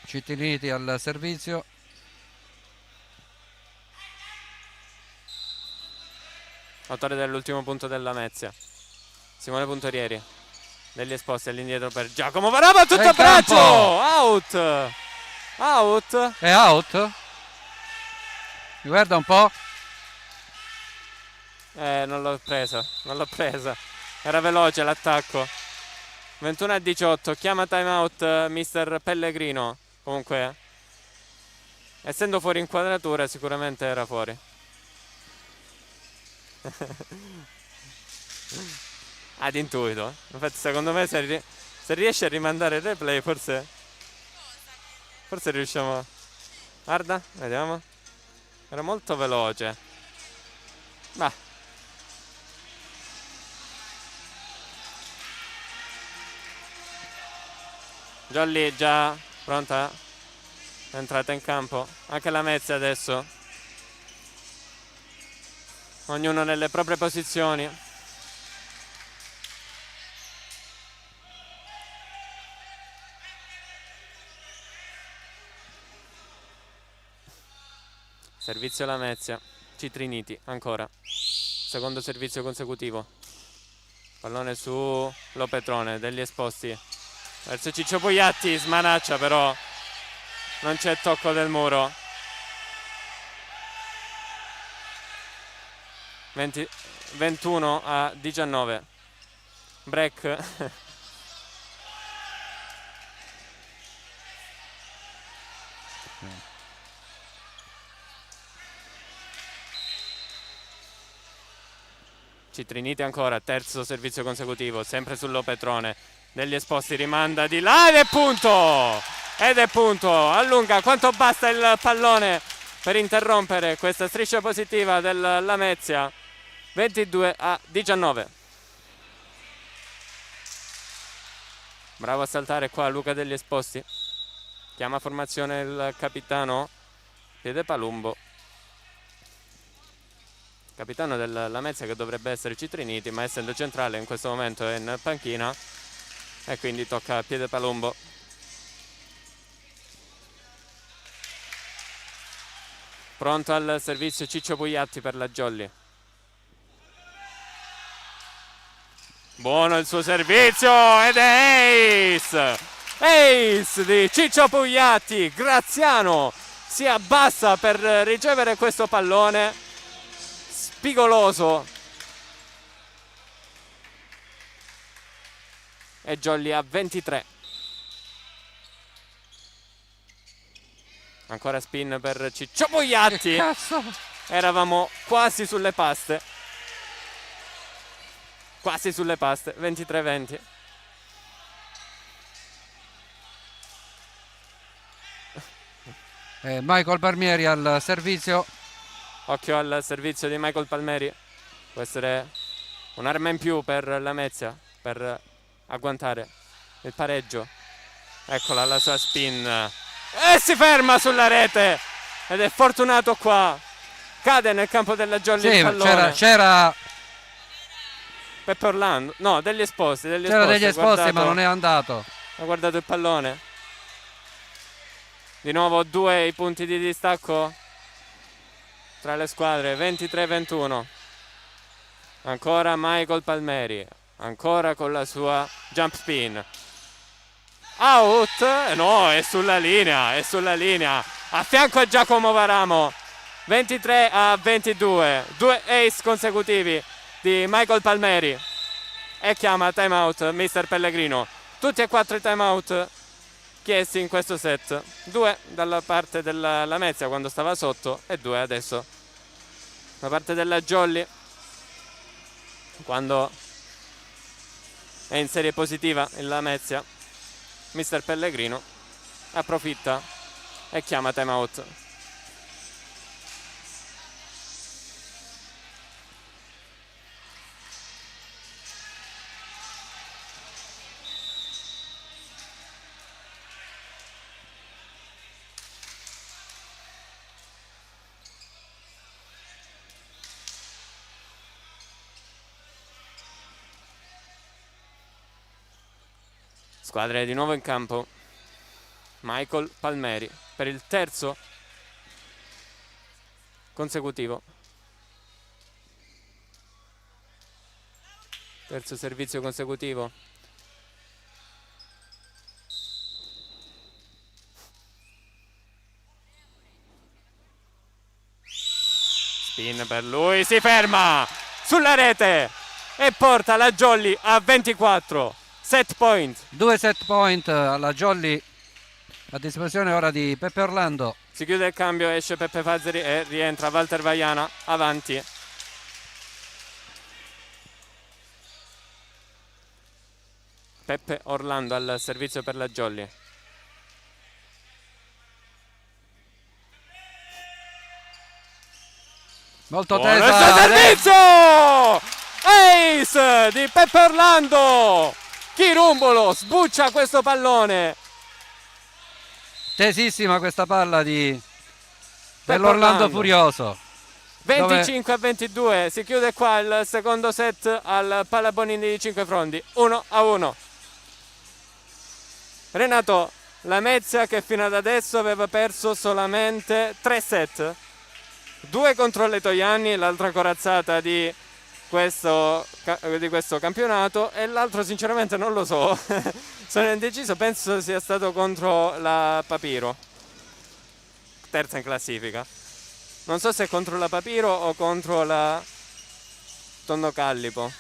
Citriniti al servizio. Autore dell'ultimo punto della Lamezia, Simone Puntorieri, degli esposti all'indietro per Giacomo Varamo, tutto a braccio, out. È out? Guarda un po'. Non l'ho presa, era veloce l'attacco. 21-18, chiama timeout mister Pellegrino. Comunque, essendo fuori inquadratura sicuramente era fuori. Ad intuito. Infatti secondo me se riesce a rimandare il replay forse riusciamo. Guarda, vediamo. Era molto veloce. Ma Jolly già pronta, è entrata in campo anche la Mezza adesso, ognuno nelle proprie posizioni. Servizio Lamezia, Citriniti ancora, secondo servizio consecutivo, pallone su Lopetrone, degli esposti verso Ciccio Pugliatti, smanaccia però non c'è tocco del muro. 21-19, break. Citriniti ancora, terzo servizio consecutivo, sempre sull'Opetrone, degli esposti rimanda di là ed è punto! Allunga quanto basta il pallone per interrompere questa striscia positiva del Lamezia. 22-19. Bravo a saltare qua Luca degli esposti, chiama formazione il capitano Piedepalumbo, capitano del Lamezia che dovrebbe essere Citriniti, ma essendo centrale in questo momento è in panchina e quindi tocca a Piedepalumbo. Pronto al servizio Ciccio Pugliatti per la Jolly. Buono il suo servizio ed è ace di Ciccio Pugliatti. Graziano si abbassa per ricevere questo pallone spigoloso e Jolly a 23. Ancora spin per Ciccio Pugliatti. Cazzo! Eravamo quasi sulle paste. Quasi sulle paste. 23-20. Michael Palmieri al servizio. Occhio al servizio di Michael Palmieri. Può essere un'arma in più per la Lamezia per agguantare il pareggio. Eccola la sua spin. E si ferma sulla rete. Ed è fortunato qua. Cade nel campo della Jolly Sì, il pallone. c'era Peppe Orlando. No, degli esposti. c'era degli esposti, guardato, ma non è andato. ha guardato il pallone. Di nuovo 2 i punti di distacco tra le squadre. 23-21. Ancora Michael Palmieri. Ancora con la sua jump spin. Out. No, è sulla linea. È sulla linea. A fianco a Giacomo Varamo. 23-22. 2 ace consecutivi di Michael Palmieri. E chiama timeout Mister Pellegrino. Tutti e 4 i timeout chiesti in questo set. 2 dalla parte della Lamezia quando stava sotto e 2 adesso da parte della Jolly quando è in serie positiva il Lamezia. Mister Pellegrino approfitta e chiama timeout. Squadre di nuovo in campo. Michael Palmieri per il terzo consecutivo. Terzo servizio consecutivo. Spin per lui, si ferma sulla rete e porta la Jolly a 24. Set point. 2 set point alla Jolly, a disposizione ora di Peppe Orlando. Si chiude il cambio, esce Peppe Fazzari e rientra Walter Vaiana avanti. Peppe Orlando al servizio per la Jolly. Molto Buono il tesa. suo servizio! Ace di Peppe Orlando! Chirumbolo sbuccia questo pallone. Tesissima questa palla Peppe dell'Orlando Orlando. Furioso. 25-22, si chiude qua il secondo set al Palabonini di Cinquefrondi, 1-1. Renato Lamezia che fino ad adesso aveva perso solamente 3 set, 2 contro le Toianni, l'altra corazzata di questo campionato, e l'altro sinceramente non lo so. Sono indeciso, penso sia stato contro la Papiro, terza in classifica. Non so se è contro la Papiro o contro la Tondo Callipo.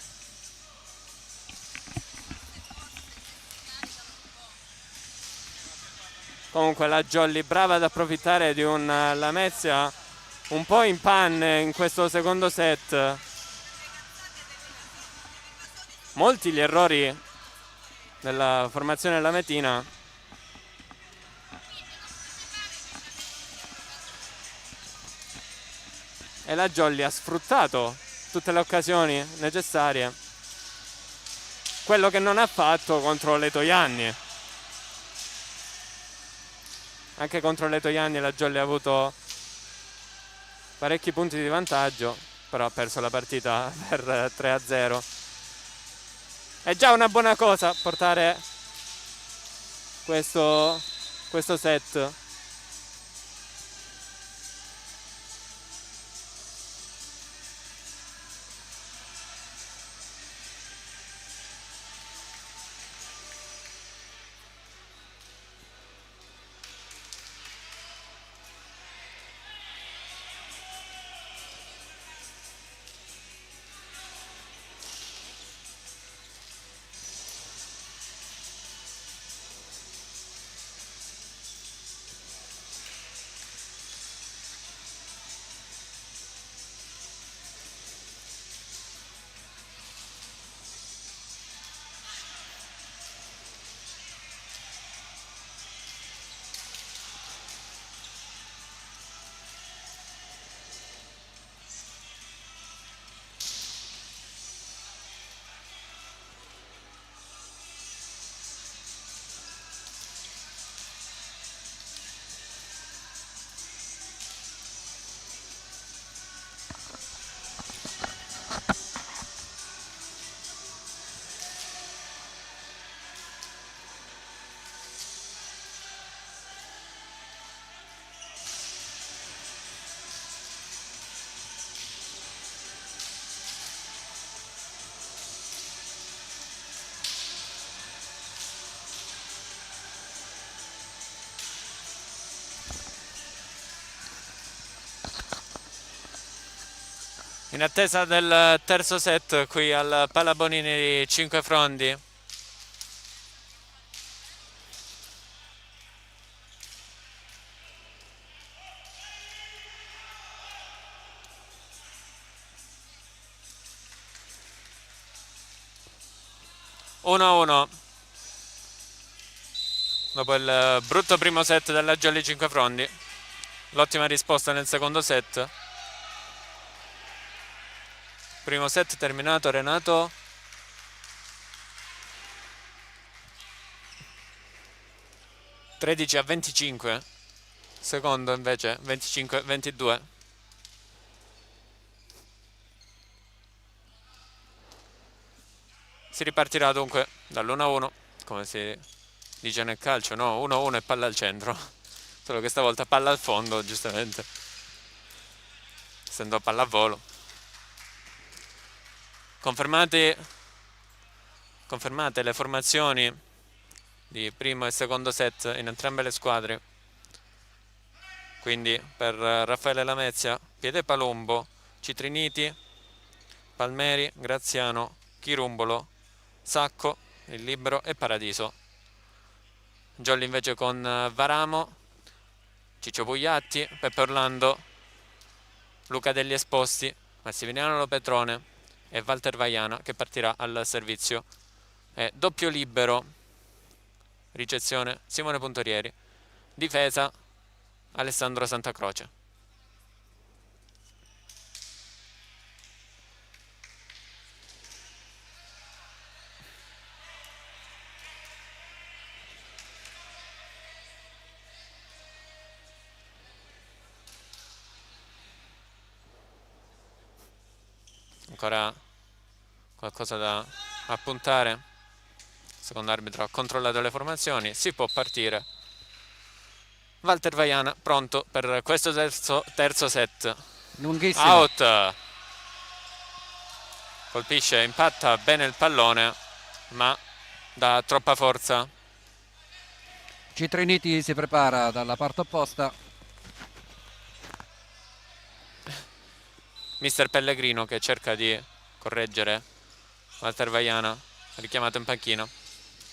Comunque la Jolly brava ad approfittare di un Lamezia un po' in panne in questo secondo set. Molti gli errori della formazione lametina. E la Jolly ha sfruttato tutte le occasioni necessarie. Quello che non ha fatto contro le Toianni. Anche contro le Toianni la Jolly ha avuto parecchi punti di vantaggio, però ha perso la partita per 3-0. È già una buona cosa portare questo set. In attesa del terzo set qui al Pallabonini di Cinque Frondi. Uno a uno. Dopo il brutto primo set della Jolly Cinque Frondi, l'ottima risposta nel secondo set. Primo set terminato, Renato. (13-25). Secondo invece 25-22. Si ripartirà dunque dall'1-1, come si dice nel calcio, no? 1-1 e palla al centro. Solo che stavolta palla al fondo, giustamente, essendo pallavolo. Confermate le formazioni di primo e secondo set in entrambe le squadre. Quindi per Raffaele Lamezia, Piede Palumbo, Citriniti, Palmeri, Graziano, Chirumbolo, Sacco, il libero e Paradiso. Jolly invece con Varamo, Ciccio Pugliatti, Peppe Orlando, Luca Degli Esposti, Massimiliano Lopetrone e Walter Vaiana, che partirà al servizio. E doppio libero, ricezione Simone Puntorieri, difesa Alessandro Santacroce. Ancora qualcosa da appuntare? Secondo arbitro ha controllato le formazioni, si può partire. Walter Vaiana pronto per questo terzo set. Lunghissimo. Out. Colpisce, impatta bene il pallone, ma dà troppa forza. Citriniti si prepara dalla parte opposta. Mister Pellegrino che cerca di correggere Walter Vaiana, richiamato in panchina.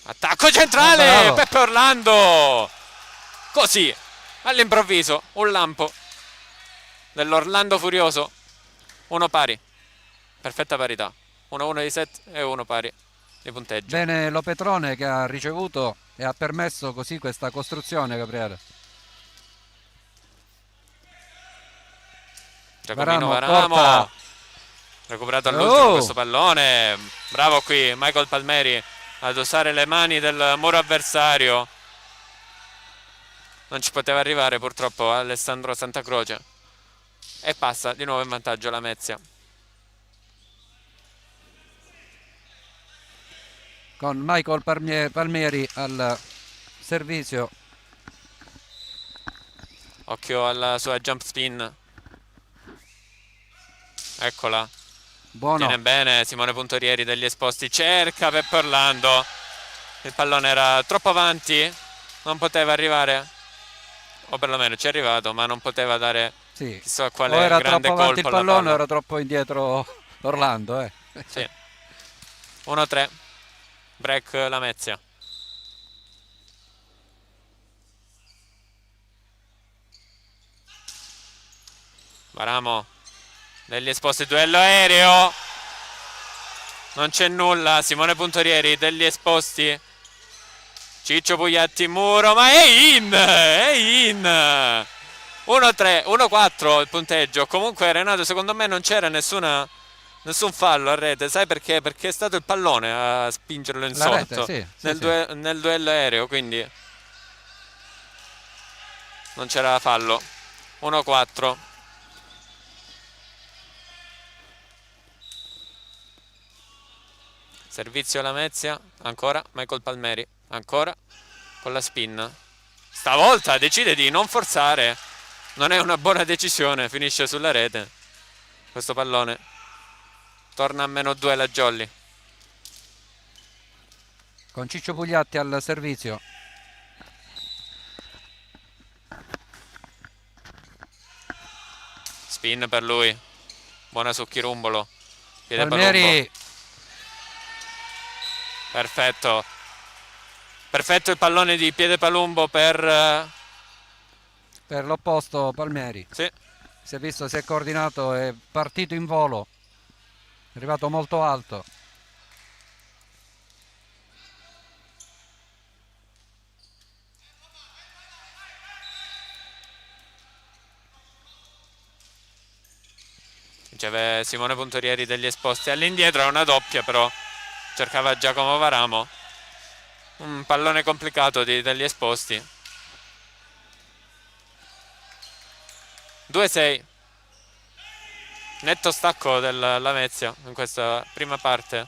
Attacco centrale, Peppe Orlando. Così, all'improvviso, un lampo dell'Orlando Furioso. Uno pari, perfetta parità. 1-1 di set e uno pari di punteggio. Bene Lopetrone che ha ricevuto e ha permesso così questa costruzione, Gabriele. Giacomino Varamo, recuperato all'ultimo questo pallone. Bravo qui Michael Palmeri ad usare le mani del muro avversario. Non ci poteva arrivare purtroppo Alessandro Santacroce e passa di nuovo in vantaggio Lamezia. Con Michael Palmieri al servizio. Occhio alla sua jump spin. Eccola. Buono. Tiene bene Simone Puntorieri degli Esposti. Cerca Peppe Orlando. Il pallone era troppo avanti. Non poteva arrivare. O perlomeno ci è arrivato, ma non poteva dare chissà quale era grande troppo avanti colpo il pallone, alla palla. era troppo indietro Orlando. Sì. 1-3. Break Lamezia. Varamo degli Esposti, duello aereo. Non c'è nulla. Simone Puntorieri degli Esposti. Ciccio Pugliatti, muro, ma è in! È in! 1-3, 1-4 il punteggio. Comunque Renato, secondo me non c'era nessun fallo a rete. Sai perché? Perché è stato il pallone a spingerlo in sotto nel duello aereo, quindi non c'era fallo. 1-4. Servizio Lamezia, ancora Michael Palmeri, ancora con la spin. Stavolta decide di non forzare. Non è una buona decisione, finisce sulla rete. Questo pallone torna a -2 la Jolly. Con Ciccio Pugliatti al servizio. Spin per lui. buona su Chirumbolo, piede Palumbo, Palmieri, perfetto, perfetto il pallone di piede Palumbo per l'opposto Palmieri. sì. Si è visto, si è coordinato, è partito in volo, è arrivato molto alto. Riceve Simone Puntorieri degli Esposti all'indietro, è una doppia però, cercava Giacomo Varamo, un pallone complicato degli Esposti. 2-6, netto stacco del Lamezia in questa prima parte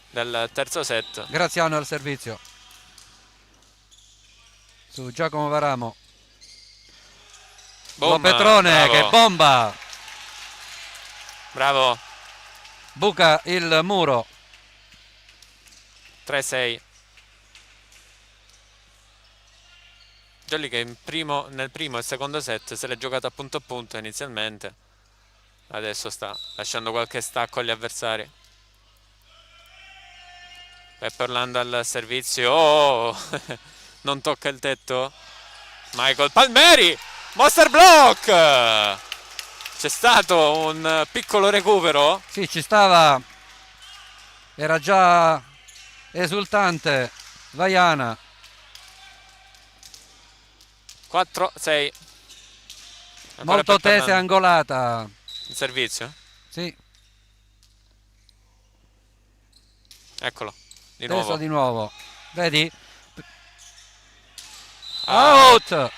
del terzo set. Graziano al servizio su Giacomo Varamo. Boom, Lopetrone, bravo. che bomba, Bravo, buca il muro. 3-6. Jolly che nel primo e secondo set se l'è giocato a punto inizialmente, adesso sta lasciando qualche stacco agli avversari. Peppe Orlando al servizio, oh! Non tocca il tetto Michael Palmieri, Monster Block, c'è stato un piccolo recupero. Sì, ci stava, era già esultante Vaiana. 4-6. Molto tesa e angolata. Il servizio, Sì, eccolo di teso nuovo. di nuovo. Vedi? Ah, Out!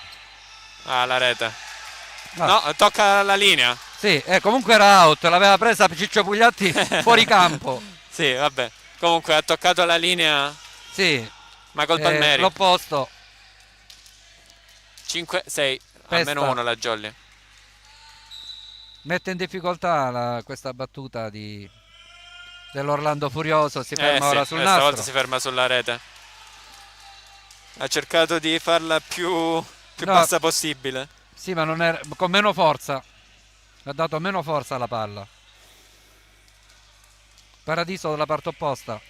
la rete. Ah. No, tocca la linea. Sì, comunque era out, l'aveva presa Ciccio Pugliatti fuori campo. Sì, vabbè. Comunque ha toccato la linea Sì, Michael Palmieri. l'opposto. 5-6, Pesta. almeno uno la Jolly. Mette in difficoltà questa battuta dell'Orlando Furioso. Si ferma ora sul stavolta nastro. si ferma sulla rete. Ha cercato di farla più No. bassa possibile. Sì, ma non era, con meno forza. Ha dato meno forza alla palla. Paradiso dalla parte opposta.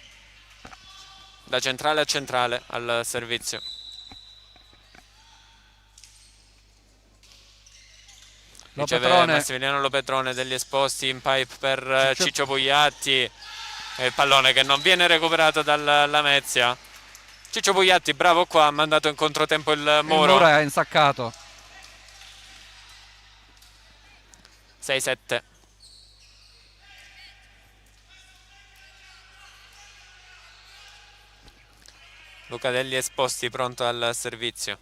Da centrale a centrale al servizio. Riceve Lopetrone. Massimiliano Lopetrone degli Esposti in pipe per Ciccio Pugliatti. E il pallone che non viene recuperato dalla Lamezia. Ciccio Pugliatti bravo qua, ha mandato in controtempo il muro. Il muro è insaccato. 6-7. Luca degli Esposti pronto al servizio.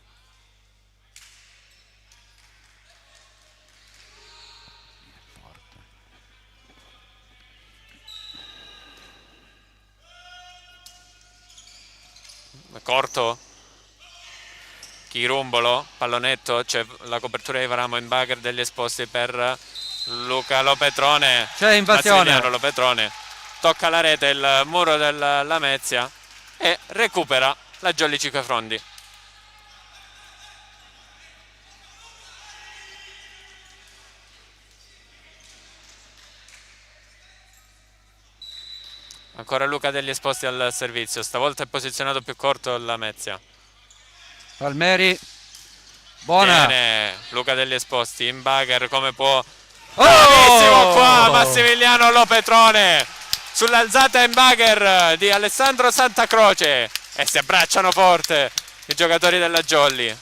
Corto. Chirumbolo, pallonetto, c'è la copertura di Varamo in bugger degli Esposti per Luca Lopetrone. C'è invasione. Massimiliano Lopetrone tocca la rete, il muro della Lamezia e recupera la Jolly Cinquefrondi. Ancora Luca degli Esposti al servizio, stavolta è posizionato più corto la Lamezia. Palmieri, buona. Bene, Luca degli Esposti in bugger come può. Oh! Bravissimo qua Massimiliano Lopetrone sull'alzata in bugger di Alessandro Santacroce e si abbracciano forte i giocatori della Jolly.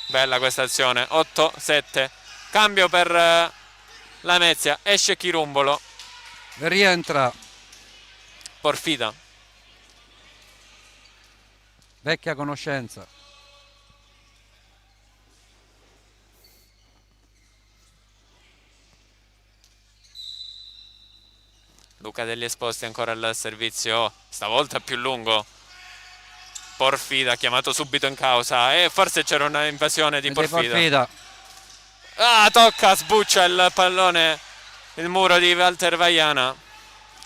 Bella questa azione. 8-7, cambio per Lamezia, esce Chirumbolo, Rientra Porfida. vecchia conoscenza. Luca degli Esposti ancora al servizio, stavolta più lungo. Porfida chiamato subito in causa e forse c'era una invasione di Porfida. Ah, tocca, sbuccia il pallone, il muro di Walter Vaiana.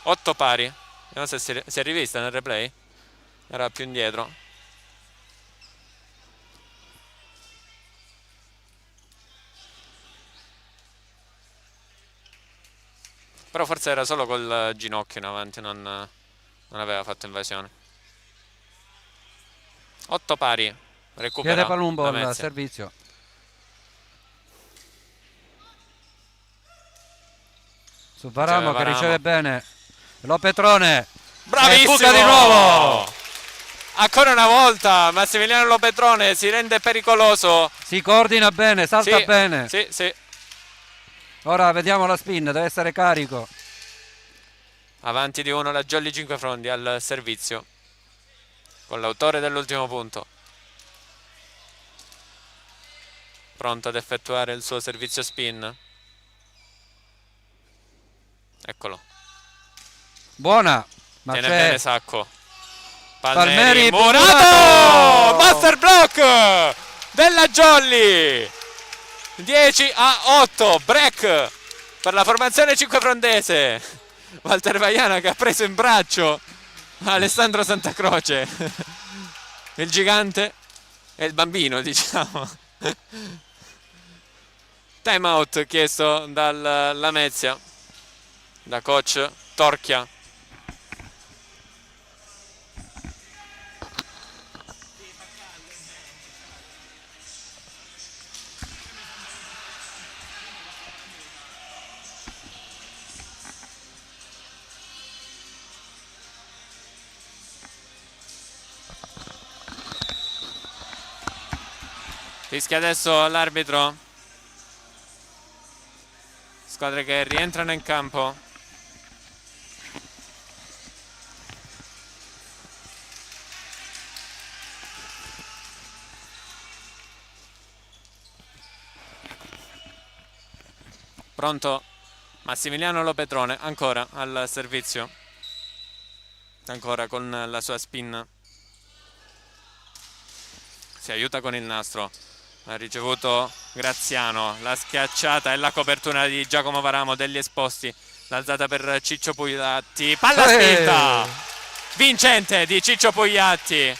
8 pari. Vediamo se si è rivista nel replay. Era più indietro. Però forse era solo col ginocchio in avanti, non aveva fatto invasione. 8 pari, recupera Chiede Palumbo al Lamezia. servizio. Su Varamo che riceve bene Lopetrone. Bravissimo! Buca di nuovo! Ancora una volta Massimiliano Lopetrone si rende pericoloso. Si coordina bene, salta Sì, bene. sì, sì. Ora vediamo la spin, deve essere carico. Avanti di 1 la Jolly Cinquefrondi al servizio con l'autore dell'ultimo punto. Pronto ad effettuare il suo servizio spin. Eccolo. Buona, ma Tiene c'è bene Sacco. Palmeri Murato! Master block della Jolly. 10-8, break per la formazione cinquefrondese. Walter Vaiana che ha preso in braccio Alessandro Santacroce, il gigante e il bambino, diciamo. Time out chiesto dal Lamezia, da coach Torchia. Fischia adesso l'arbitro. Squadre che rientrano in campo. Pronto Massimiliano Lopetrone ancora al servizio. Ancora con la sua spin. Si aiuta con il nastro. Ha ricevuto Graziano, la schiacciata e la copertura di Giacomo Varamo degli esposti, l'alzata per Ciccio Pugliatti, palla spinta vincente di Ciccio Pugliatti,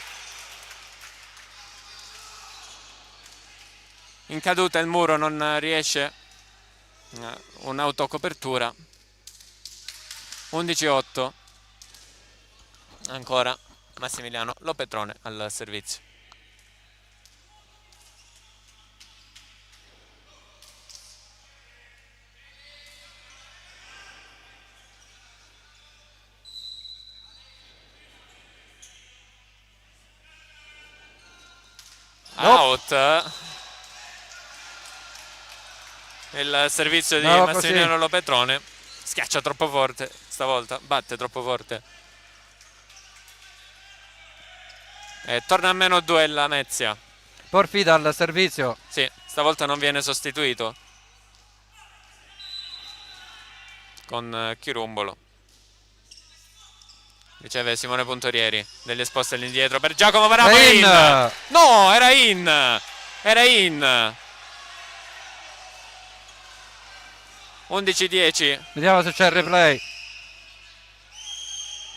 in caduta il muro, non riesce un'autocopertura. 11-8 ancora Massimiliano Lopetrone al servizio. Out il servizio di Massimiliano Lopetrone. Schiaccia troppo forte stavolta, batte troppo forte e torna a -2 la Lamezia. Porfida al servizio. Sì, stavolta non viene sostituito con Chirumbolo. Riceve Simone Puntorieri, degli esposti all'indietro per Giacomo Varamo. No, era in 11-10. Vediamo se c'è il replay.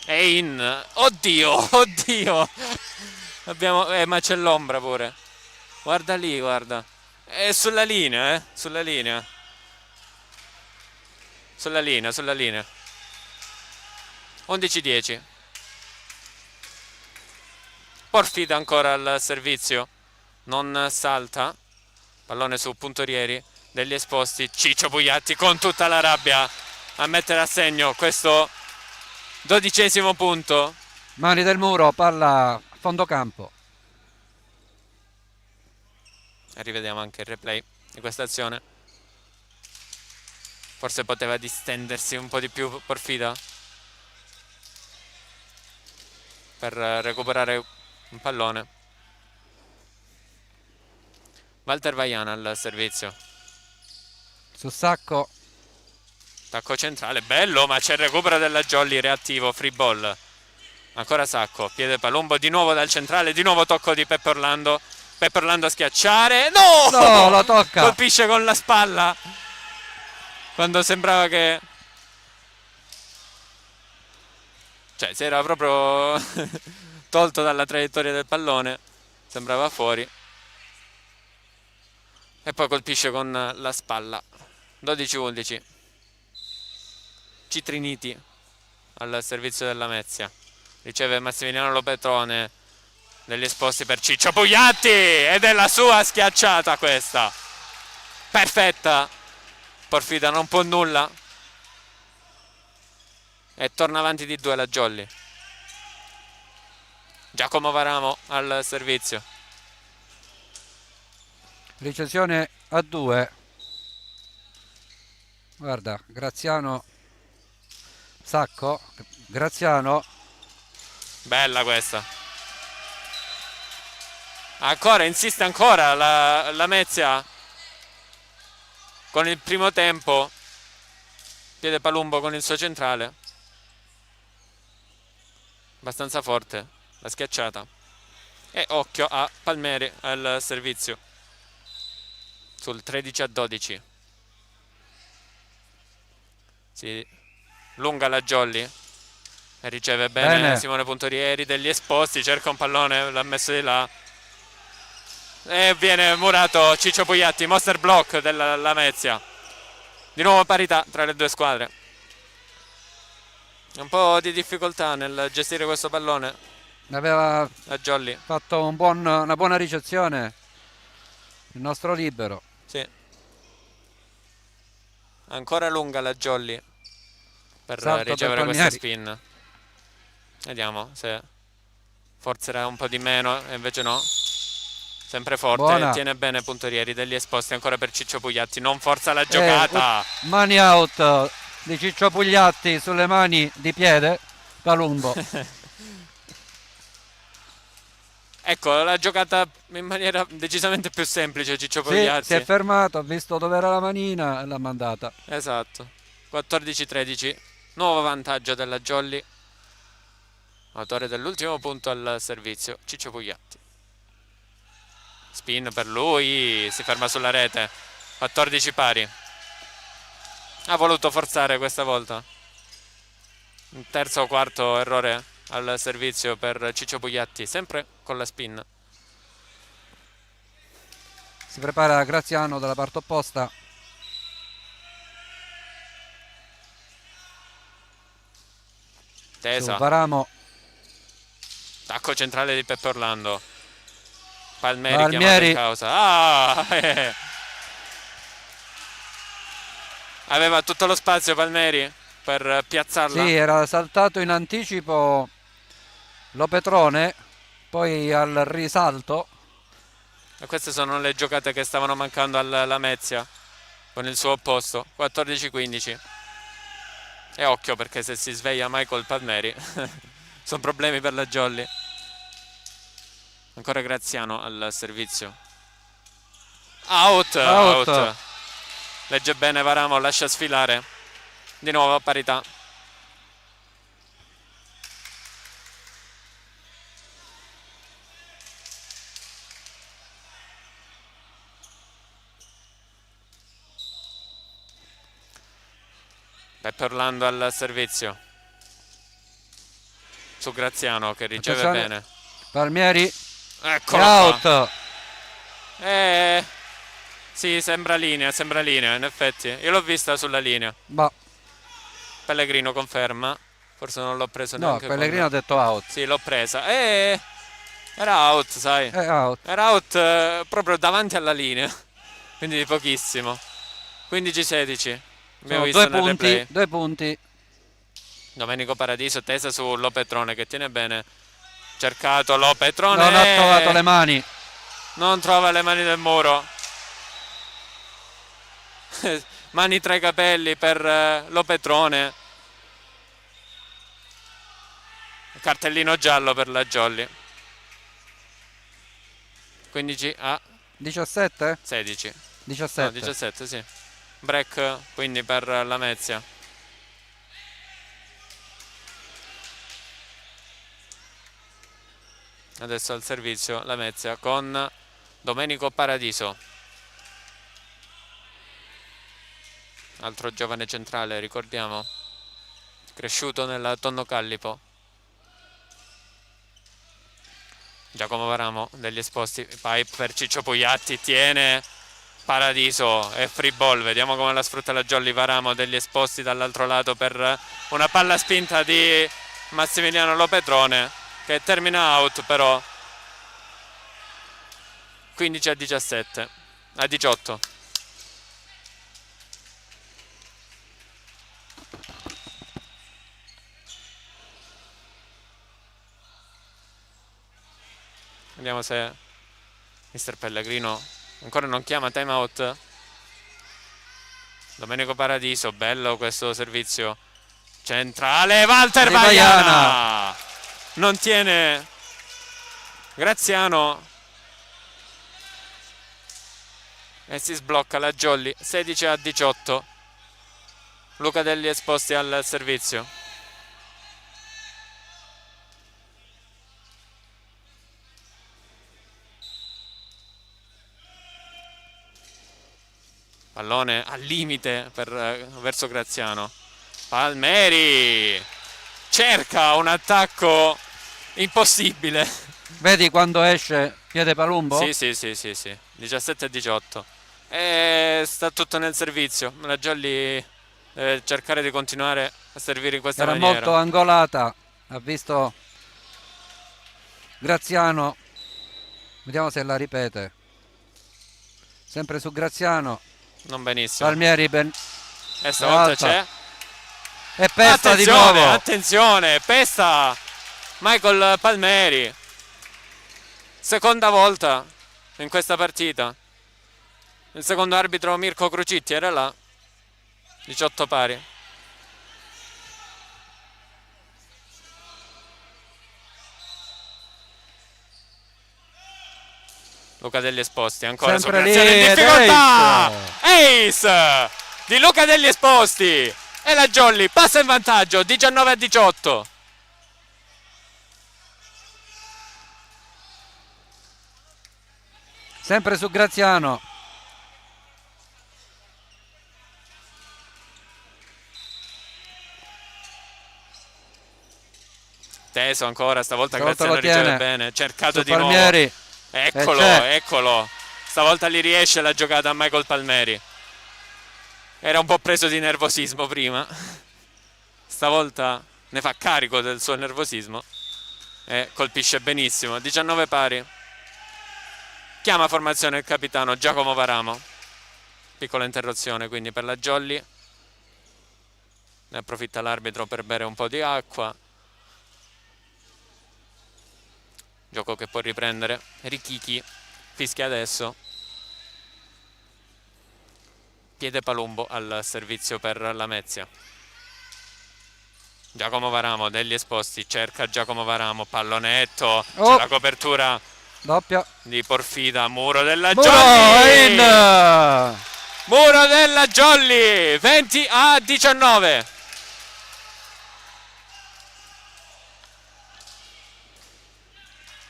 È in. Oddio. Abbiamo, ma c'è l'ombra pure. Guarda lì, guarda. È sulla linea, sulla linea. Sulla linea. 11-10. Porfida ancora al servizio. Non salta. Pallone su Puntorieri. Degli esposti. Ciccio Pugliatti con tutta la rabbia a mettere a segno questo 12° punto. Mani del muro, palla a fondo campo. E rivediamo anche il replay di questa azione. Forse poteva distendersi un po' di più Porfida per recuperare un pallone. Walter Vaiana al servizio. Su Sacco. Tacco centrale, bello, ma c'è il recupero della Jolly, reattivo, free ball. Ancora Sacco, piede Palumbo, di nuovo dal centrale, di nuovo tocco di Peppe Orlando. Peppe Orlando a schiacciare. No, lo tocca. Colpisce con la spalla quando sembrava che, cioè, si era proprio tolto dalla traiettoria del pallone, sembrava fuori, e poi colpisce con la spalla. 12-11. Citriniti al servizio della Lamezia. Riceve Massimiliano Lopetrone, degli esposti per Ciccio Pugliatti, ed è la sua schiacciata questa, perfetta. Porfida non può nulla e torna avanti di 2 la Jolly. Giacomo Varamo al servizio. Ricezione a 2. Guarda, Graziano Sacco, Graziano, Bella questa. Ancora, insiste ancora la Lamezia con il primo tempo. Piede Palumbo con il suo centrale. Abbastanza forte la schiacciata. E occhio a Palmeri al servizio. Sul 13-12. Si lunga la Jolly e riceve bene Simone Puntorieri, degli esposti, cerca un pallone, l'ha messo di là e viene murato Ciccio Pugliatti, monster block della Lamezia. Di nuovo parità tra le due squadre. Un po' di difficoltà nel gestire questo pallone. Aveva la Jolly fatto una buona ricezione il nostro libero. Sì. Ancora lunga la Jolly per Salto ricevere per questa Palmieri. spin. Vediamo se forzerà un po' di meno e invece no. Sempre forte, Buona. tiene bene Puntorieri, degli esposti ancora per Ciccio Pugliatti, non forza la giocata. Mani out di Ciccio Pugliatti sulle mani di piede Palumbo. Ecco, l'ha giocata in maniera decisamente più semplice Ciccio Sì, Pugliatti. si è fermato, ha visto dove era la manina e l'ha mandata. Esatto. 14-13, nuovo vantaggio della Jolly. Autore dell'ultimo punto al servizio, Ciccio Pugliatti. Spin per lui, si ferma sulla rete. 14 pari. Ha voluto forzare questa volta. Un terzo o quarto errore al servizio per Ciccio Pugliatti, sempre con la spin. Si prepara Graziano dalla parte opposta. Tesa. Su Varamo. Tacco centrale di Peppe Orlando. Palmeri chiamato Palmieri. in causa. Aveva tutto lo spazio Palmeri per piazzarla. Sì, era saltato in anticipo Lopetrone, poi al risalto. E queste sono le giocate che stavano mancando alla Lamezia con il suo opposto. 14-15. E occhio, perché se si sveglia Michael Palmeri sono problemi per la Jolly. Ancora Graziano al servizio. Out. Legge bene Varamo, lascia sfilare. Di nuovo a parità. Peppe Orlando al servizio. Su Graziano che riceve Attenzione. bene. Palmieri. Eccolo Out. Sì, sembra linea, in effetti. Io l'ho vista sulla linea. Bah. Pellegrino conferma. Forse non l'ho preso No, neanche Pellegrino ha detto out. Sì, l'ho presa. Era out, sai. È out. Era out proprio davanti alla linea. Quindi di pochissimo. 15-16. Abbiamo visto nel replay. 2 punti. Domenico Paradiso, tesa su Lopetrone che tiene bene. Cercato Lopetrone. Non ha trovato le mani. Non trova le mani del muro. Mani tra i capelli per Lopetrone. Cartellino giallo per la Jolly. 15-16. 17? 17. No, 17, sì. Break quindi per la Lamezia. Adesso al servizio la Lamezia con Domenico Paradiso. Altro giovane centrale, ricordiamo. Cresciuto nella Tonno Callipo. Giacomo Varamo degli esposti. Pipe per Ciccio Pugliatti. Tiene Paradiso e free ball, vediamo come la sfrutta la Jolly. Varamo degli esposti dall'altro lato per una palla spinta di Massimiliano Lopetrone che termina out, però 15 a 17 a 18. Vediamo se Mister Pellegrino ancora non chiama timeout. Domenico Paradiso, bello questo servizio centrale. Walter Vaiana non tiene Graziano e si sblocca la Jolly. 16 a 18. Luca Delli esposti al servizio. Pallone al limite verso Graziano. Palmeri cerca un attacco impossibile. Vedi quando esce piede palumbo? Sì. 17 a 18. E sta tutto nel servizio. La Jolly deve cercare di continuare a servire in questa maniera. Era molto angolata. Ha visto Graziano. Vediamo se la ripete. Sempre su Graziano. Non benissimo. Palmieri e stavolta c'è. E pesta di nuovo. Attenzione, pesta Michael Palmeri. Seconda volta in questa partita. Il secondo arbitro Mirko Crucitti era là. 18 pari. Luca Delli esposti ancora sempre su Graziano in difficoltà. Ace. Ace di Luca Delli esposti e la Jolly passa in vantaggio 19 a 18. Sempre su Graziano. Teso ancora, stavolta Graziano riceve bene, cercato su di Palmieri. nuovo. Eccolo. Stavolta gli riesce la giocata a Michael Palmeri. Era un po' preso di nervosismo prima. Stavolta ne fa carico del suo nervosismo e colpisce benissimo. 19 pari. Chiama formazione il capitano Giacomo Varamo. Piccola interruzione quindi per la Jolly. Ne approfitta l'arbitro per bere un po' di acqua. Gioco che può riprendere Richichi. Fischia adesso. Piede Palumbo al servizio per Lamezia. Giacomo Varamo degli esposti, cerca Giacomo Varamo, pallonetto, c'è la copertura doppia di Porfida, muro della Jolly! Muro della Jolly, 20 a 19.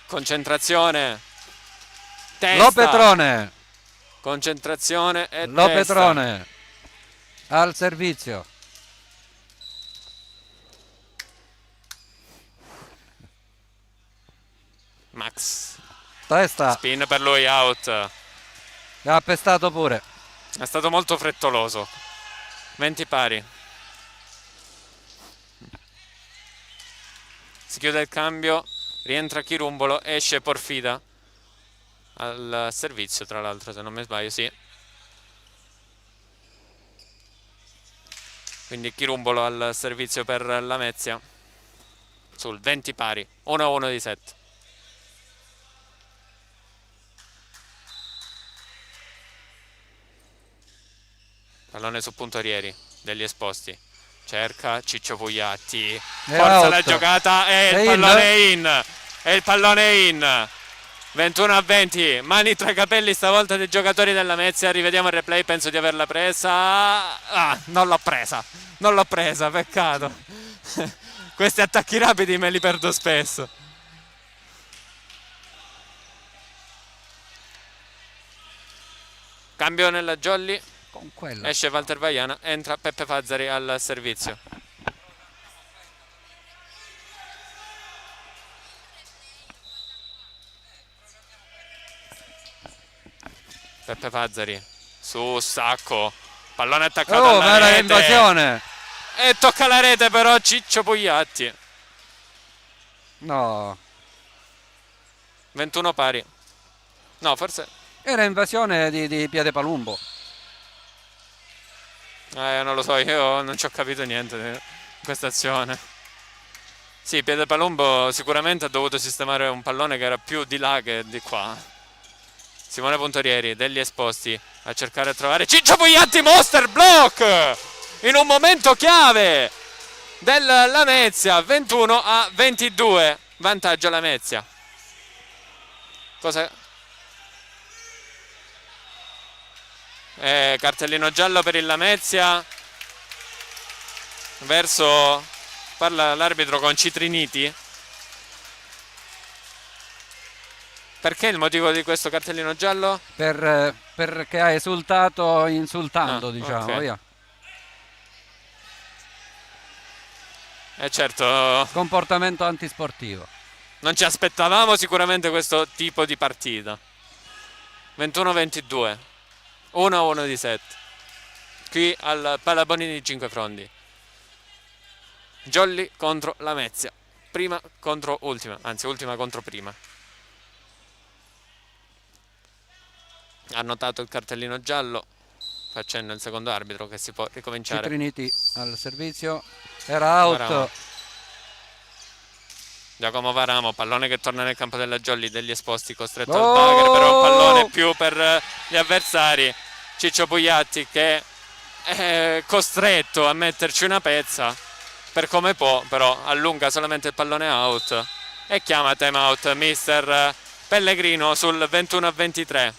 Concentrazione. Testa. Lopetrone. Concentrazione e Lopetrone testa. al servizio. Max. Testa. Spin per lui, out. Ha pestato pure. È stato molto frettoloso. 20 pari. Si chiude il cambio. Rientra Chirumbolo. Esce Porfida. Al servizio, tra l'altro, se non mi sbaglio, sì. Quindi Chirumbolo al servizio per Lamezia. Sul 20 pari. 1-1 di set. Pallone su puntorieri degli esposti. Cerca Ciccio Pugliatti. Forza la giocata e il pallone in. E il pallone in. 21 a 20. Mani tra i capelli stavolta dei giocatori della Lamezia. Rivediamo il replay. Penso di averla presa. Non l'ho presa. Non l'ho presa. Peccato. Questi attacchi rapidi me li perdo spesso. Cambio nella Jolly. Con quella. Esce Walter Vaiana, entra Peppe Fazzari al servizio. Peppe Fazzari su Sacco, pallone attaccato Oh, alla vera rete invasione. e tocca la rete però Ciccio Pugliatti. No, 21 pari. No, forse era invasione di Piedepalumbo. non lo so, io non ci ho capito niente di questa azione. Sì, Piedepalumbo sicuramente ha dovuto sistemare un pallone che era più di là che di qua. Simone Puntorieri, degli esposti a cercare di trovare Ciccio Pugliatti, monster block in un momento chiave del Lamezia. 21-22, vantaggio Lamezia. Cosa? Cartellino giallo per il Lamezia verso, parla l'arbitro con Citriniti. Perché il motivo di questo cartellino giallo? Perché ha esultato insultando, diciamo, ok. via. Certo, Comportamento antisportivo. non ci aspettavamo sicuramente questo tipo di partita. 21-22, 1-1 di set. Qui al Palabonini di Cinque Frondi. Jolly contro Lamezia. Prima contro ultima, anzi ultima contro prima. Ha notato il cartellino giallo, facendo il secondo arbitro che si può ricominciare. Citriniti al servizio, era out. Varamo. Giacomo Varamo, pallone che torna nel campo della Jolly, degli esposti costretto al bugger, però un pallone più per gli avversari. Ciccio Pugliatti che è costretto a metterci una pezza per come può, però allunga solamente il pallone out e chiama time out mister Pellegrino sul 21-23.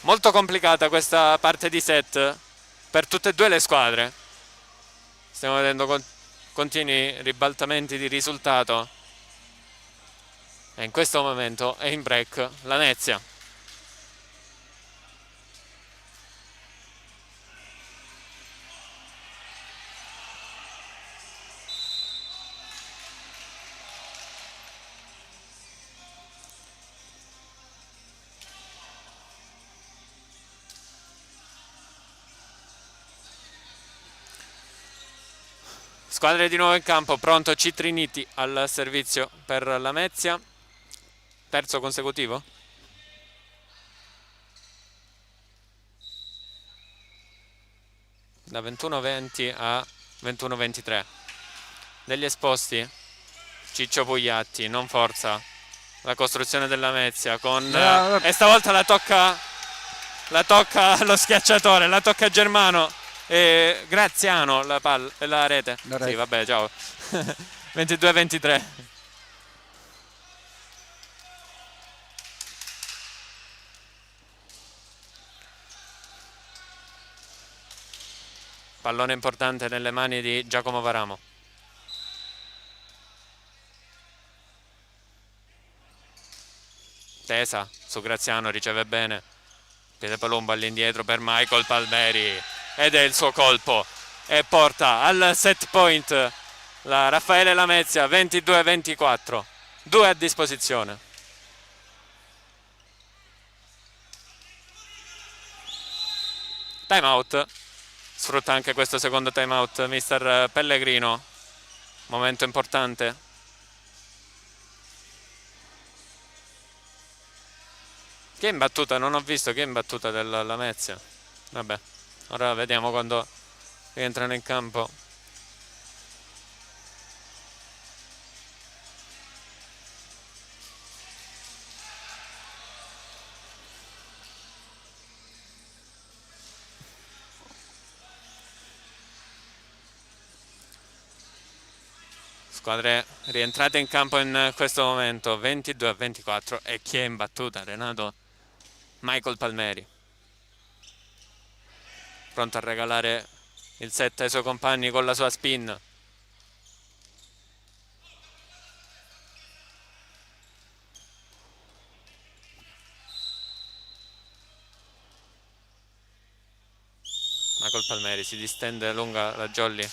Molto complicata questa parte di set per tutte e due le squadre. Stiamo vedendo continui ribaltamenti di risultato e in questo momento è in break Lamezia. Squadre di nuovo in campo, pronto Citriniti al servizio per Lamezia. Terzo consecutivo? Da 21-20 a 21-23. Degli esposti Ciccio Pugliatti, non forza la costruzione della Lamezia con e stavolta la tocca lo schiacciatore, la tocca Germano. Graziano la rete. Sì, vabbè, ciao. 22-23. Pallone importante nelle mani di Giacomo Varamo. Tesa su Graziano, riceve bene. Piedepalumbo all'indietro per Michael Palmeri. Ed è il suo colpo e porta al set point la Raffaele Lamezia. 22-24, 2 a disposizione. Time out, sfrutta anche questo secondo time out mister Pellegrino, momento importante. Chi è in battuta? Non ho visto chi è in battuta della Lamezia. Vabbè, ora vediamo quando rientrano in campo. Squadre rientrate in campo in questo momento. 22-24. E chi è in battuta? Renato Michael Palmeri, pronto a regalare il set ai suoi compagni con la sua spin. Michael Palmeri si distende lunga la Jolly.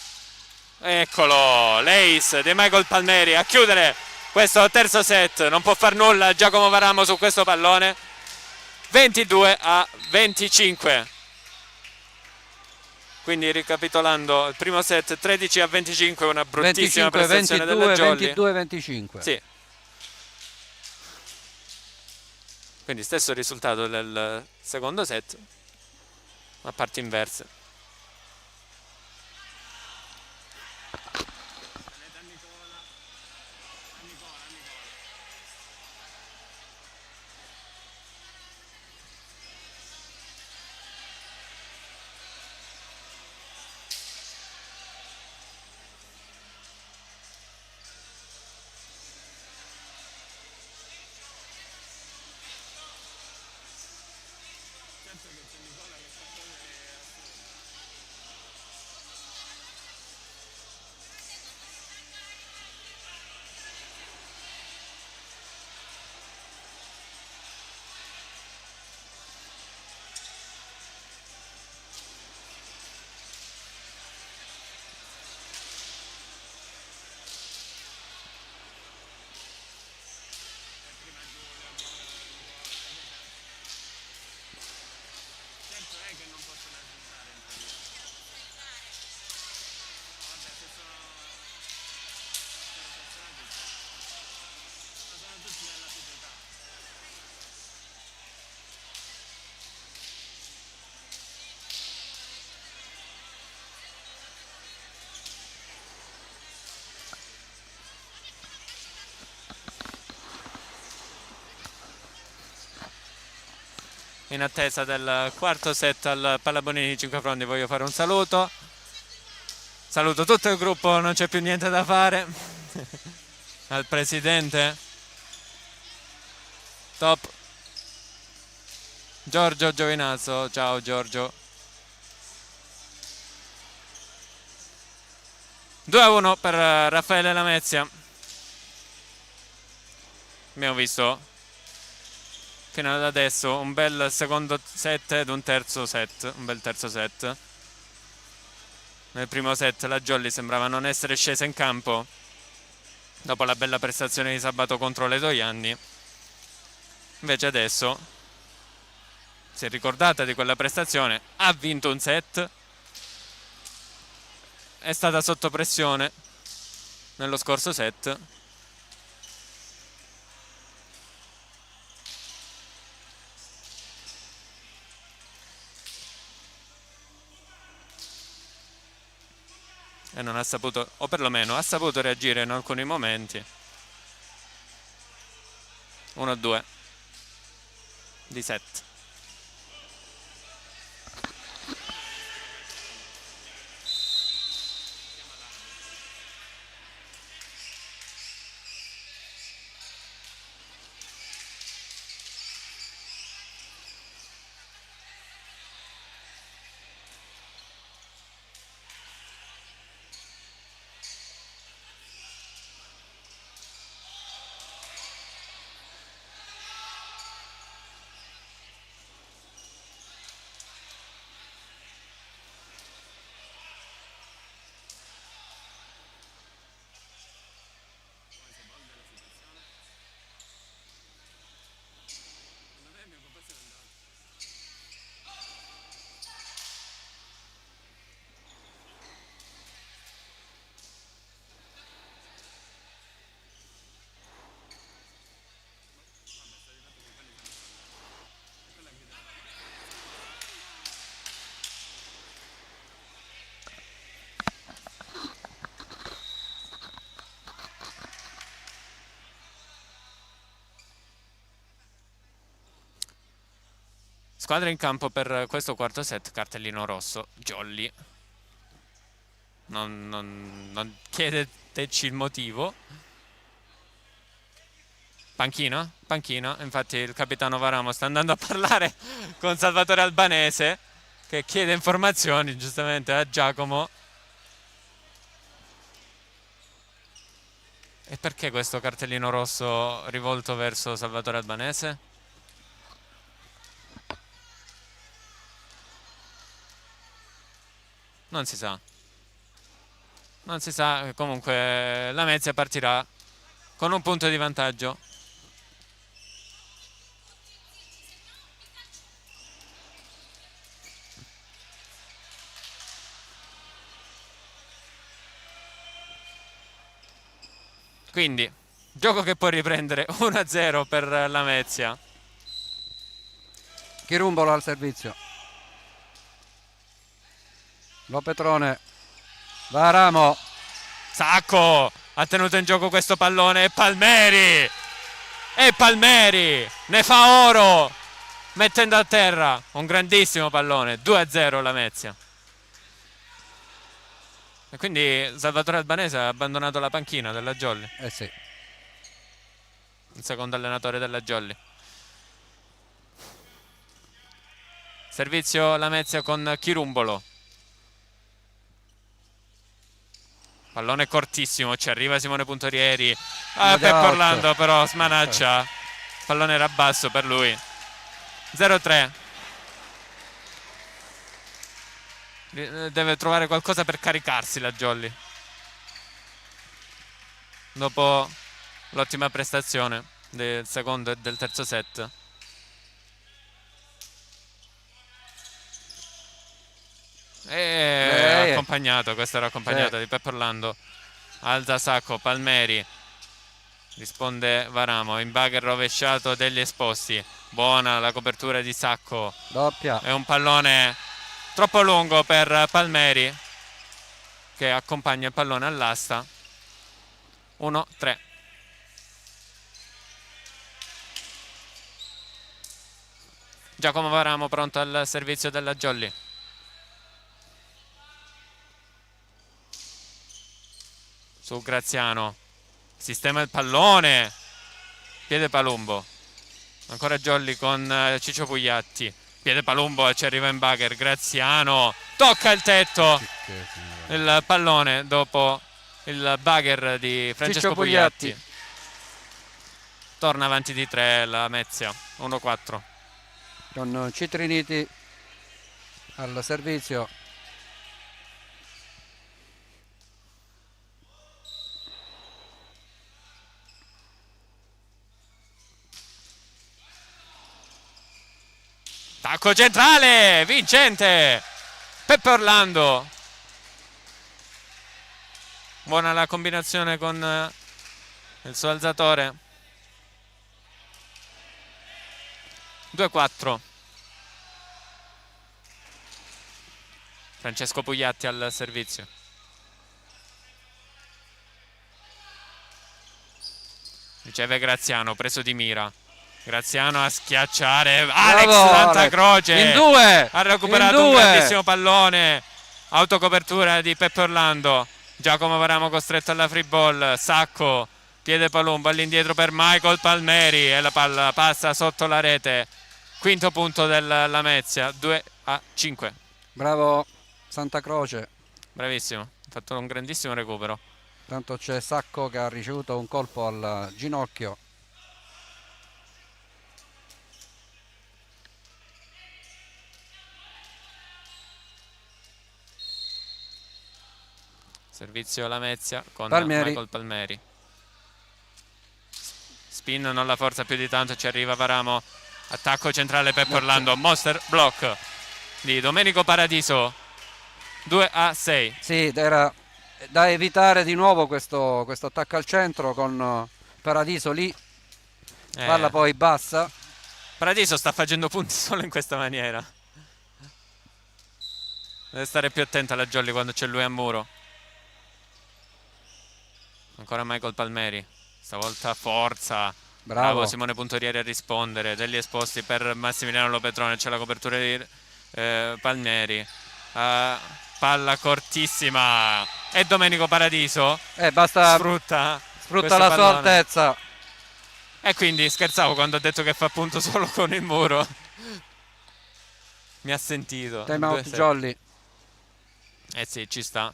Eccolo, l'ace di Michael Palmeri a chiudere questo terzo set. Non può far nulla Giacomo Varamo su questo pallone. 22-25. Quindi ricapitolando, il primo set 13-25, una bruttissima 25, prestazione 22, della Jolly. 22-25. Sì. Quindi stesso risultato del secondo set, a parti inverse. In attesa del quarto set al Pallabonini 5 Frondi voglio fare un saluto. Saluto tutto il gruppo, non c'è più niente da fare. Al presidente. Top. Giorgio Giovinazzo, ciao Giorgio. 2-1 per Raffaele Lamezia. Abbiamo visto fino ad adesso un bel secondo set ed un terzo set, un bel terzo set. Nel primo set la Jolly sembrava non essere scesa in campo dopo la bella prestazione di sabato contro le Toianni. Invece adesso si è ricordata di quella prestazione, ha vinto un set, è stata sotto pressione nello scorso set. E non ha saputo, o perlomeno ha saputo reagire in alcuni momenti. 1-2 di set. Squadra in campo per questo quarto set, cartellino rosso, Jolly. Non chiedeteci il motivo. Panchina? Panchina, infatti il capitano Varamo sta andando a parlare con Salvatore Albanese che chiede informazioni giustamente a Giacomo. E perché questo cartellino rosso rivolto verso Salvatore Albanese? Non si sa. Non si sa, comunque la Lamezia partirà con un punto di vantaggio. Quindi gioco che può riprendere 1-0 per Lamezia. Chirumbolo al servizio. Lopetrone. Varamo. Sacco ha tenuto in gioco questo pallone e Palmeri ne fa oro mettendo a terra un grandissimo pallone. 2-0 Lamezia. E quindi Salvatore Albanese ha abbandonato la panchina della Jolly. Eh sì. Il secondo allenatore della Jolly. Servizio Lamezia con Chirumbolo. Pallone cortissimo, ci arriva Simone Puntorieri. Pep Orlando però smanaccia. Il pallone era basso per lui. 0-3. Deve trovare qualcosa per caricarsi la Jolly dopo l'ottima prestazione del secondo e del terzo set. E accompagnato, questo era accompagnato di Pep Orlando. Alza Sacco, Palmeri risponde Varamo, in bugger rovesciato degli esposti. Buona la copertura di Sacco. Doppia. È un pallone troppo lungo per Palmeri che accompagna il pallone all'asta. 1-3. Giacomo Varamo pronto al servizio della Jolly. Su Graziano, sistema il pallone, piede Palumbo, ancora Jolly con Ciccio Pugliatti, piede Palumbo, ci arriva in bugger, Graziano tocca il tetto, il pallone dopo il bugger di Francesco Pugliatti. Torna avanti di 3 la Lamezia, 1-4 con Citriniti al servizio. Tacco centrale, vincente Peppe Orlando. Buona la combinazione con il suo alzatore. 2-4. Francesco Pugliatti al servizio. Riceve Graziano, preso di mira. Graziano a schiacciare Alex Santacroce in due, ha recuperato un grandissimo pallone, autocopertura di Peppe Orlando. Giacomo Varamo costretto alla free ball. Sacco, piede Palumbo all'indietro per Michael Palmeri e la palla passa sotto la rete. Quinto punto del Lamezia, 2-5. Bravo Santacroce, bravissimo, ha fatto un grandissimo recupero. tanto c'è Sacco che ha ricevuto un colpo al ginocchio. Servizio Lamezia con Palmeri. Michael Palmeri. Spin non la forza più di tanto, ci arriva Varamo. Attacco centrale Peppe Orlando. Monster block di Domenico Paradiso. 2-6. Sì, era da evitare di nuovo questo attacco al centro con Paradiso lì. Palla poi bassa. Paradiso sta facendo punti solo in questa maniera. Deve stare più attenta alla Jolly quando c'è lui a muro. Ancora Michael Palmeri, stavolta forza. Bravo Simone Puntorieri a rispondere. Degli esposti per Massimiliano Lopetrone, c'è la copertura di Palmeri. Palla cortissima e Domenico Paradiso basta sfrutta la sua altezza. E quindi scherzavo quando ho detto che fa punto solo con il muro. Mi ha sentito. Time out Jolly. Eh sì, ci sta.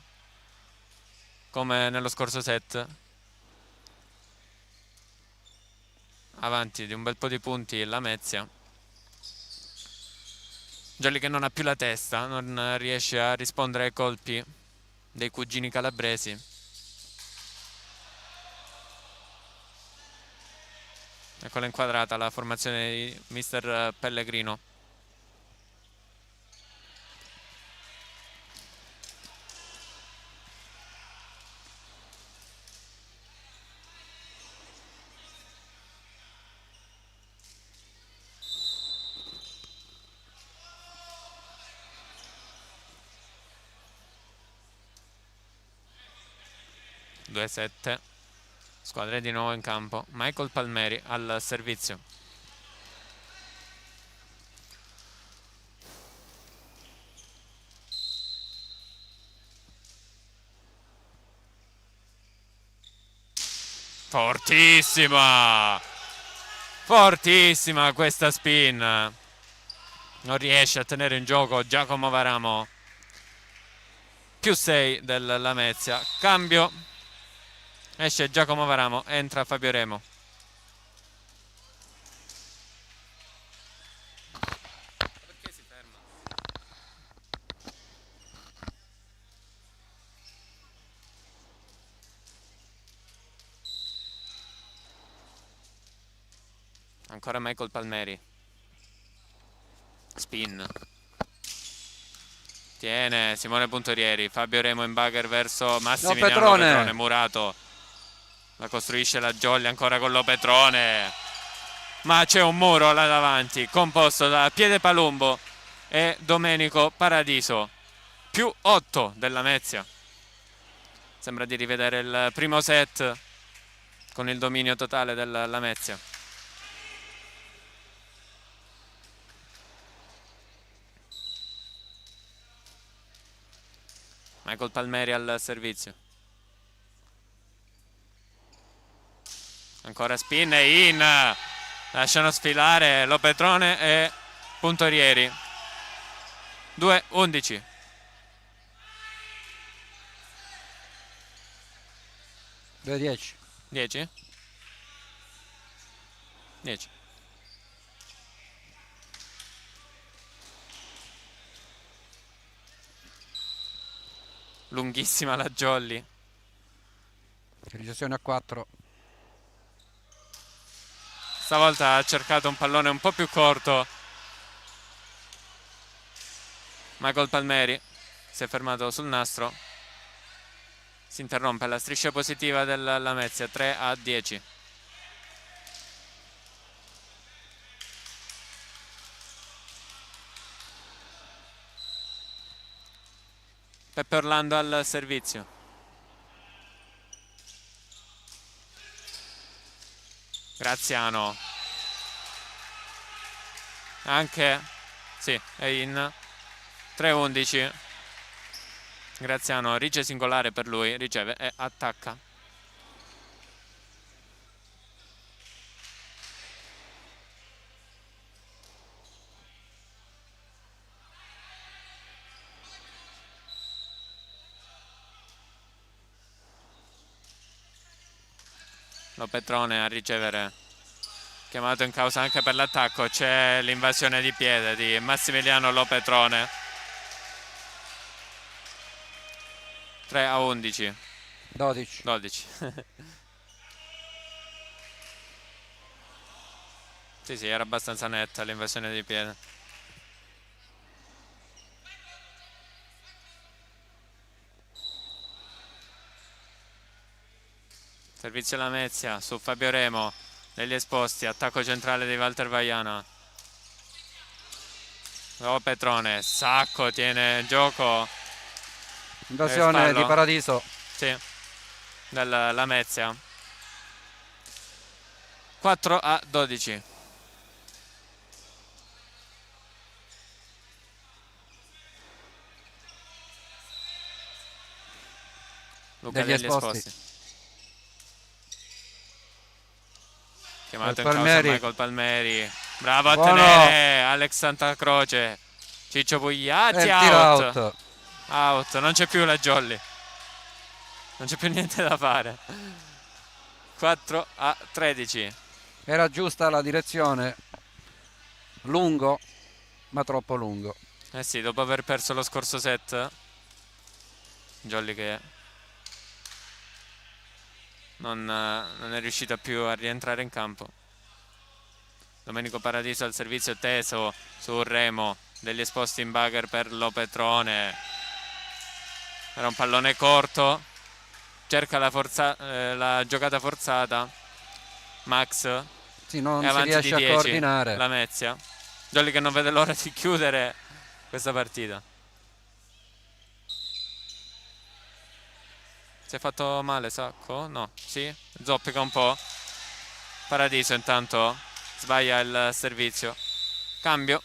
Come nello scorso set. Avanti di un bel po' di punti Lamezia. Jolly che non ha più la testa, non riesce a rispondere ai colpi dei cugini calabresi. Eccola inquadrata la formazione di Mister Pellegrino. 2-7. Squadre di nuovo in campo. Michael Palmeri al servizio. Fortissima! Fortissima questa spin. Non riesce a tenere in gioco Giacomo Varamo. +6 del Lamezia. Cambio. Esce Giacomo Varamo, entra Fabio Remo. Perché si ferma? Ancora Michael Palmeri. Spin. Tiene Simone Puntorieri. Fabio Remo in bugger verso Massimiliano Lopetrone. Murato. La costruisce la Jolly ancora con Lopetrone. Ma c'è un muro là davanti composto da Piede Palumbo e Domenico Paradiso. +8 della Lamezia. Sembra di rivedere il primo set con il dominio totale della Lamezia. Michael Palmeri al servizio. Ancora spin e in. Lasciano sfilare Lopetrone e Puntorieri. 2-11. (10). 10? 10. Lunghissima la Jolly. Ricessione a 4. Stavolta ha cercato un pallone un po' più corto. Michael Palmeri si è fermato sul nastro. Si interrompe la striscia positiva della Lamezia. 3-10. Peppe Orlando al servizio. Graziano. Anche, sì, è in. 3-11. Graziano, riceve singolare per lui, riceve e attacca. Lopetrone a ricevere, chiamato in causa anche per l'attacco. C'è l'invasione di piede di Massimiliano Lopetrone. 3-11. 12. Sì, era abbastanza netta l'invasione di piede. Servizio Lamezia su Fabio Remo, negli esposti, attacco centrale di Walter Vaiana. Lopetrone, Sacco tiene in gioco. Invasione di Paradiso. Sì, della Lamezia. 4-12. Luca degli esposti. Chiamato in causa Michael Palmeri. Bravo a tenere Alex Santacroce. Ciccio Pugliatti. Out. Non c'è più la Jolly. Non c'è più niente da fare. 4-13. Era giusta la direzione. Lungo, ma troppo lungo. Eh sì, dopo aver perso lo scorso set, Jolly che non è riuscita più a rientrare in campo. Domenico Paradiso al servizio teso su Remo, degli esposti in bugger per Lopetrone. Era un pallone corto, cerca la giocata forzata. Max, sì, non si riesce a coordinare. Lamezia. Jolly che non vede l'ora di chiudere questa partita. Si è fatto male Sacco? No, sì, zoppica un po'. Paradiso intanto sbaglia il servizio. Cambio.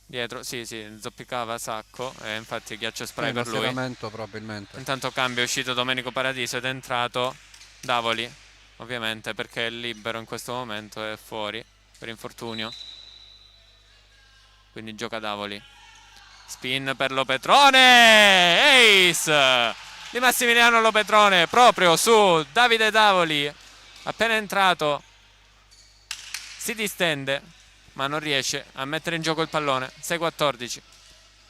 Dietro, sì, zoppicava Sacco e infatti ghiaccio spray per lui. Probabilmente. Intanto cambio, è uscito Domenico Paradiso ed è entrato Davoli, ovviamente perché è libero in questo momento, è fuori per infortunio. Quindi gioca Davoli. Spin per Lopetrone! Ace di Massimiliano Lopetrone proprio su Davide Davoli. Appena entrato si distende ma non riesce a mettere in gioco il pallone. 6-14.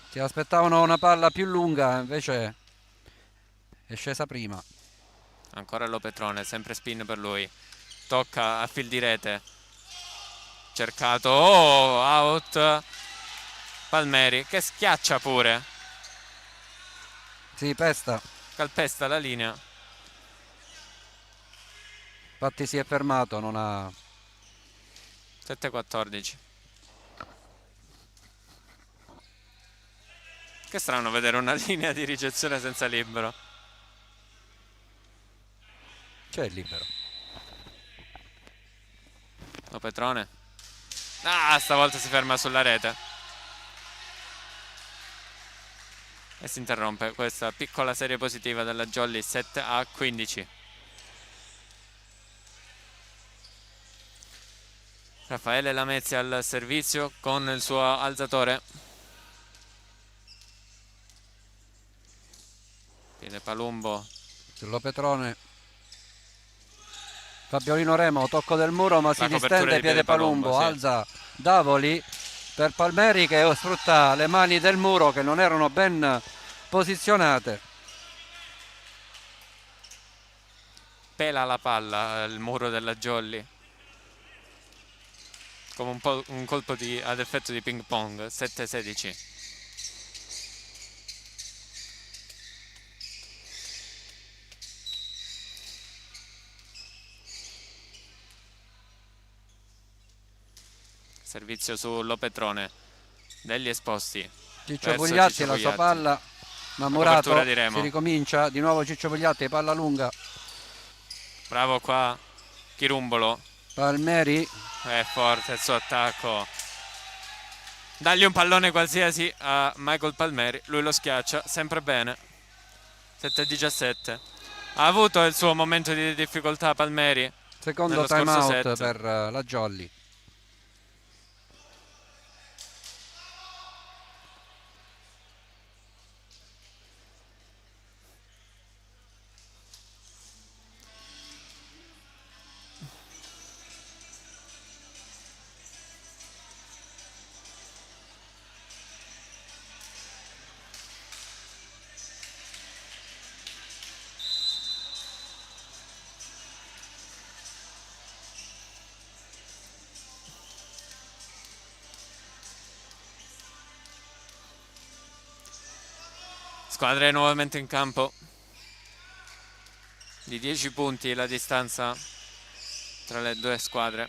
Si aspettavano una palla più lunga, invece è scesa prima. Ancora Lopetrone, sempre spin per lui. Tocca a fil di rete. Cercato, oh, out. Palmeri che schiaccia pure. Si pesta. Calpesta la linea. Infatti si è fermato, non ha... 7-14. Che strano vedere una linea di ricezione senza libero. C'è libero. Lopetrone. Ah, stavolta si ferma sulla rete. E si interrompe questa piccola serie positiva della Jolly. 7-15. Raffaele Lamezzi al servizio con il suo alzatore. Piede Palumbo. Lopetrone. Fabiolino Remo, tocco del muro ma si copertura distende di Piede Palumbo, sì. Alza Davoli per Palmeri che sfrutta le mani del muro che non erano ben posizionate. Pela la palla il muro della Jolly. Come un po' un colpo ad effetto di ping pong. 7-16. Servizio su Lopetrone. Degli esposti. Ciccio Pugliatti, la sua palla, ma Murato si ricomincia. Di nuovo Ciccio Pugliatti, palla lunga. Bravo qua Chirumbolo. Palmeri. È forte il suo attacco. Dagli un pallone qualsiasi a Michael Palmeri. Lui lo schiaccia sempre bene. 7-17. Ha avuto il suo momento di difficoltà Palmeri. Secondo time out per la Jolly. Squadre nuovamente in campo. Di 10 punti la distanza tra le due squadre.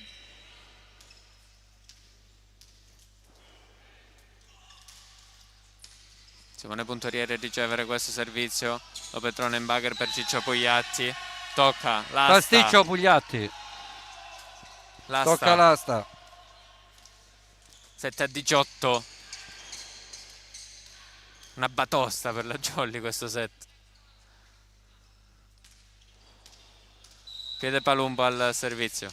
Simone Puntoriere ricevere questo servizio. Lopetrone in bugger per Ciccio Pugliatti. Tocca l'asta. Pasticcio Pugliatti. L'asta. Tocca l'asta. 7-18. Una batosta per la Jolly questo set. Piede Palumbo al servizio.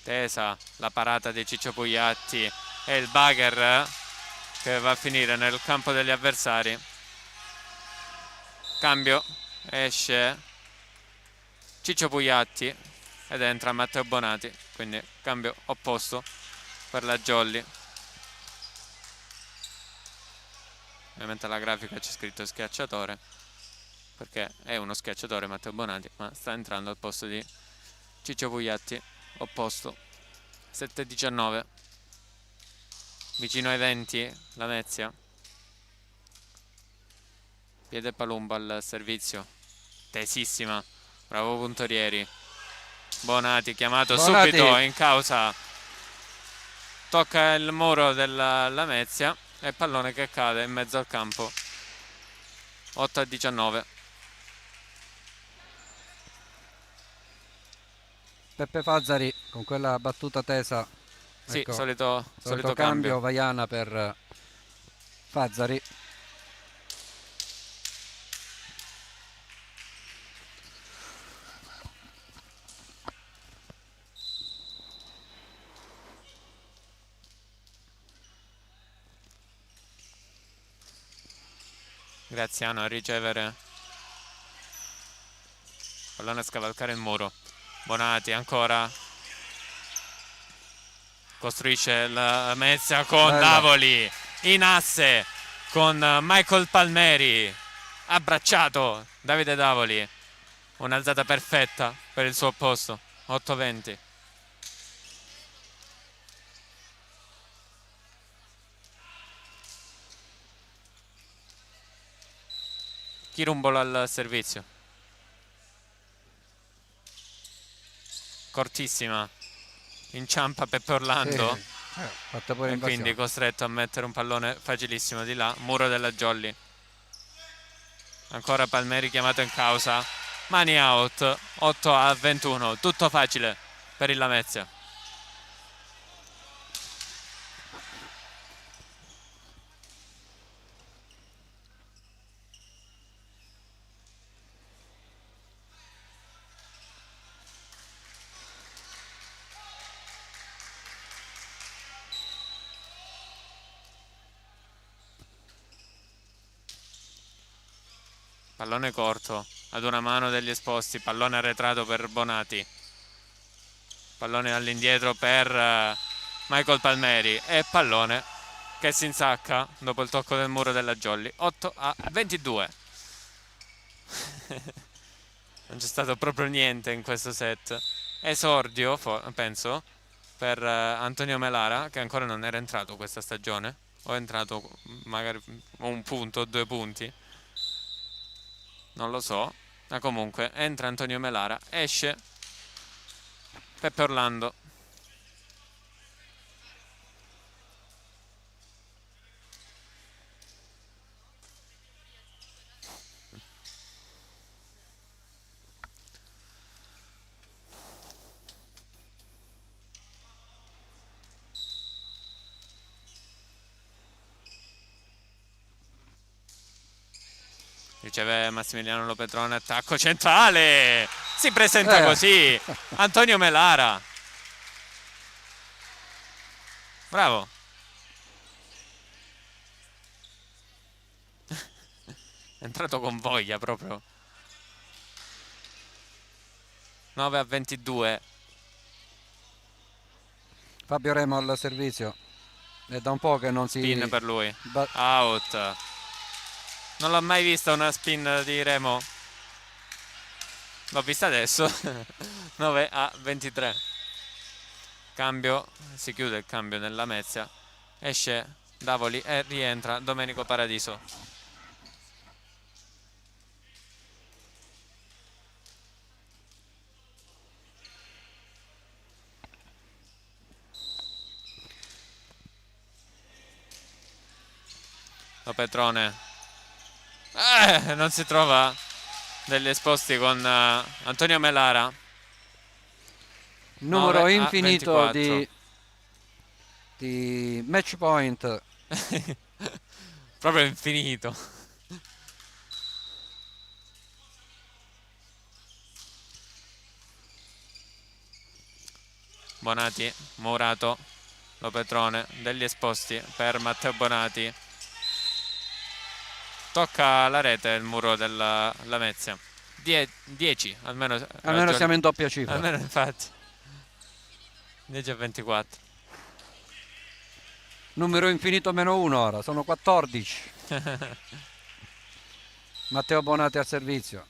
Tesa la parata di Ciccio Pugliatti e il bugger che va a finire nel campo degli avversari. Cambio, esce Ciccio Pugliatti ed entra Matteo Bonati, quindi cambio opposto per la Jolly. Ovviamente alla grafica c'è scritto schiacciatore perché è uno schiacciatore Matteo Bonati, ma sta entrando al posto di Ciccio Pugliatti, opposto. 7-19. Vicino ai 20 Lamezia. Piede Palumbo al servizio. Tesissima. Bravo Puntorieri. Bonati chiamato subito in causa tocca il muro della Lamezia e pallone che cade in mezzo al campo. 8-19. Peppe Fazzari con quella battuta tesa. Sì, Ecco, solito cambio. cambio. Vaiana per Fazzari. Graziano a ricevere, pallone a scavalcare il muro. Bonati ancora, costruisce la Lamezia con Bella. Davoli in asse con Michael Palmeri, abbracciato Davide Davoli, un'alzata perfetta per il suo opposto. 8-20. Chirumbolo al servizio, cortissima, inciampa Peppe Orlando, Sì, fatta pure e invasione. quindi costretto a mettere un pallone facilissimo di là. Muro della Jolly, ancora Palmeri chiamato in causa, mani out. 8-21, tutto facile per il Lamezia. Pallone corto ad una mano degli esposti, pallone arretrato per Bonati, pallone all'indietro per Michael Palmeri e pallone che si insacca dopo il tocco del muro della Jolly. 8-22. Non c'è stato proprio niente in questo set. Esordio, penso, per Antonio Melara, che ancora non era entrato questa stagione, o è entrato magari un punto o 2 punti, non lo so, ma comunque entra Antonio Melara, esce Peppe Orlando. Riceve Massimiliano Lopetrone, attacco centrale, si presenta così Antonio Melara, bravo. È entrato con voglia proprio. 9-22. Fabio Remo al servizio. È da un po' che non si... Spin per lui. Out. Non l'ho mai vista una spin di Remo. L'ho vista adesso. 9-23. Cambio. Si chiude il cambio nella Lamezia. Esce Davoli e rientra Domenico Paradiso. Lopetrone. Non si trova degli esposti con Antonio Melara. Numero infinito di match point. Proprio infinito. Bonati, Murato, Lopetrone, degli esposti per Matteo Bonati. Tocca la rete il muro della Lamezia. 10 almeno Siamo in doppia cifra. Almeno infatti. 10-24. Numero infinito -1 ora, sono 14. Matteo Bonati al servizio.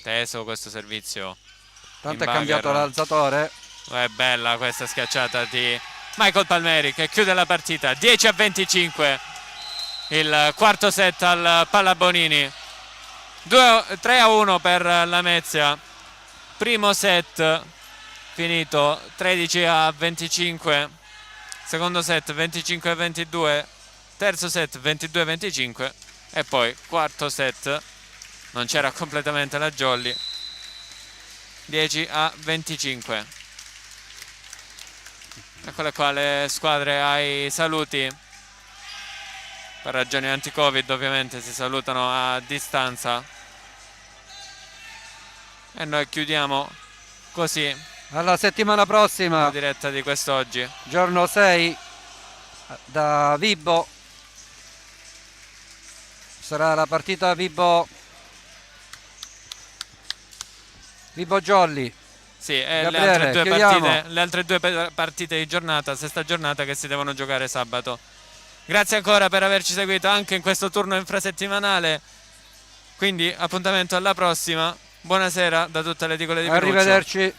Teso questo servizio. Tanto è cambiato l'alzatore. È bella questa schiacciata di Michael Palmeri che chiude la partita. 10-25. Il quarto set al Pallabonini. 3-1 per Lamezia. Primo set finito 13-25, secondo set 25-22, terzo set 22-25 e poi quarto set non c'era completamente la Jolly, 10-25. Eccole qua le squadre ai saluti, per ragioni anti-Covid ovviamente si salutano a distanza e noi chiudiamo così Alla settimana prossima, la diretta di quest'oggi. giorno 6, da Vibo. Sarà la partita Vibo Jolly. Sì, e Gabriele, chiudiamo. le altre due partite di giornata, sesta giornata, che si devono giocare sabato. Grazie ancora per averci seguito anche in questo turno infrasettimanale. Quindi appuntamento alla prossima. Buonasera da tutte le edicole di Pinuccio. Arrivederci.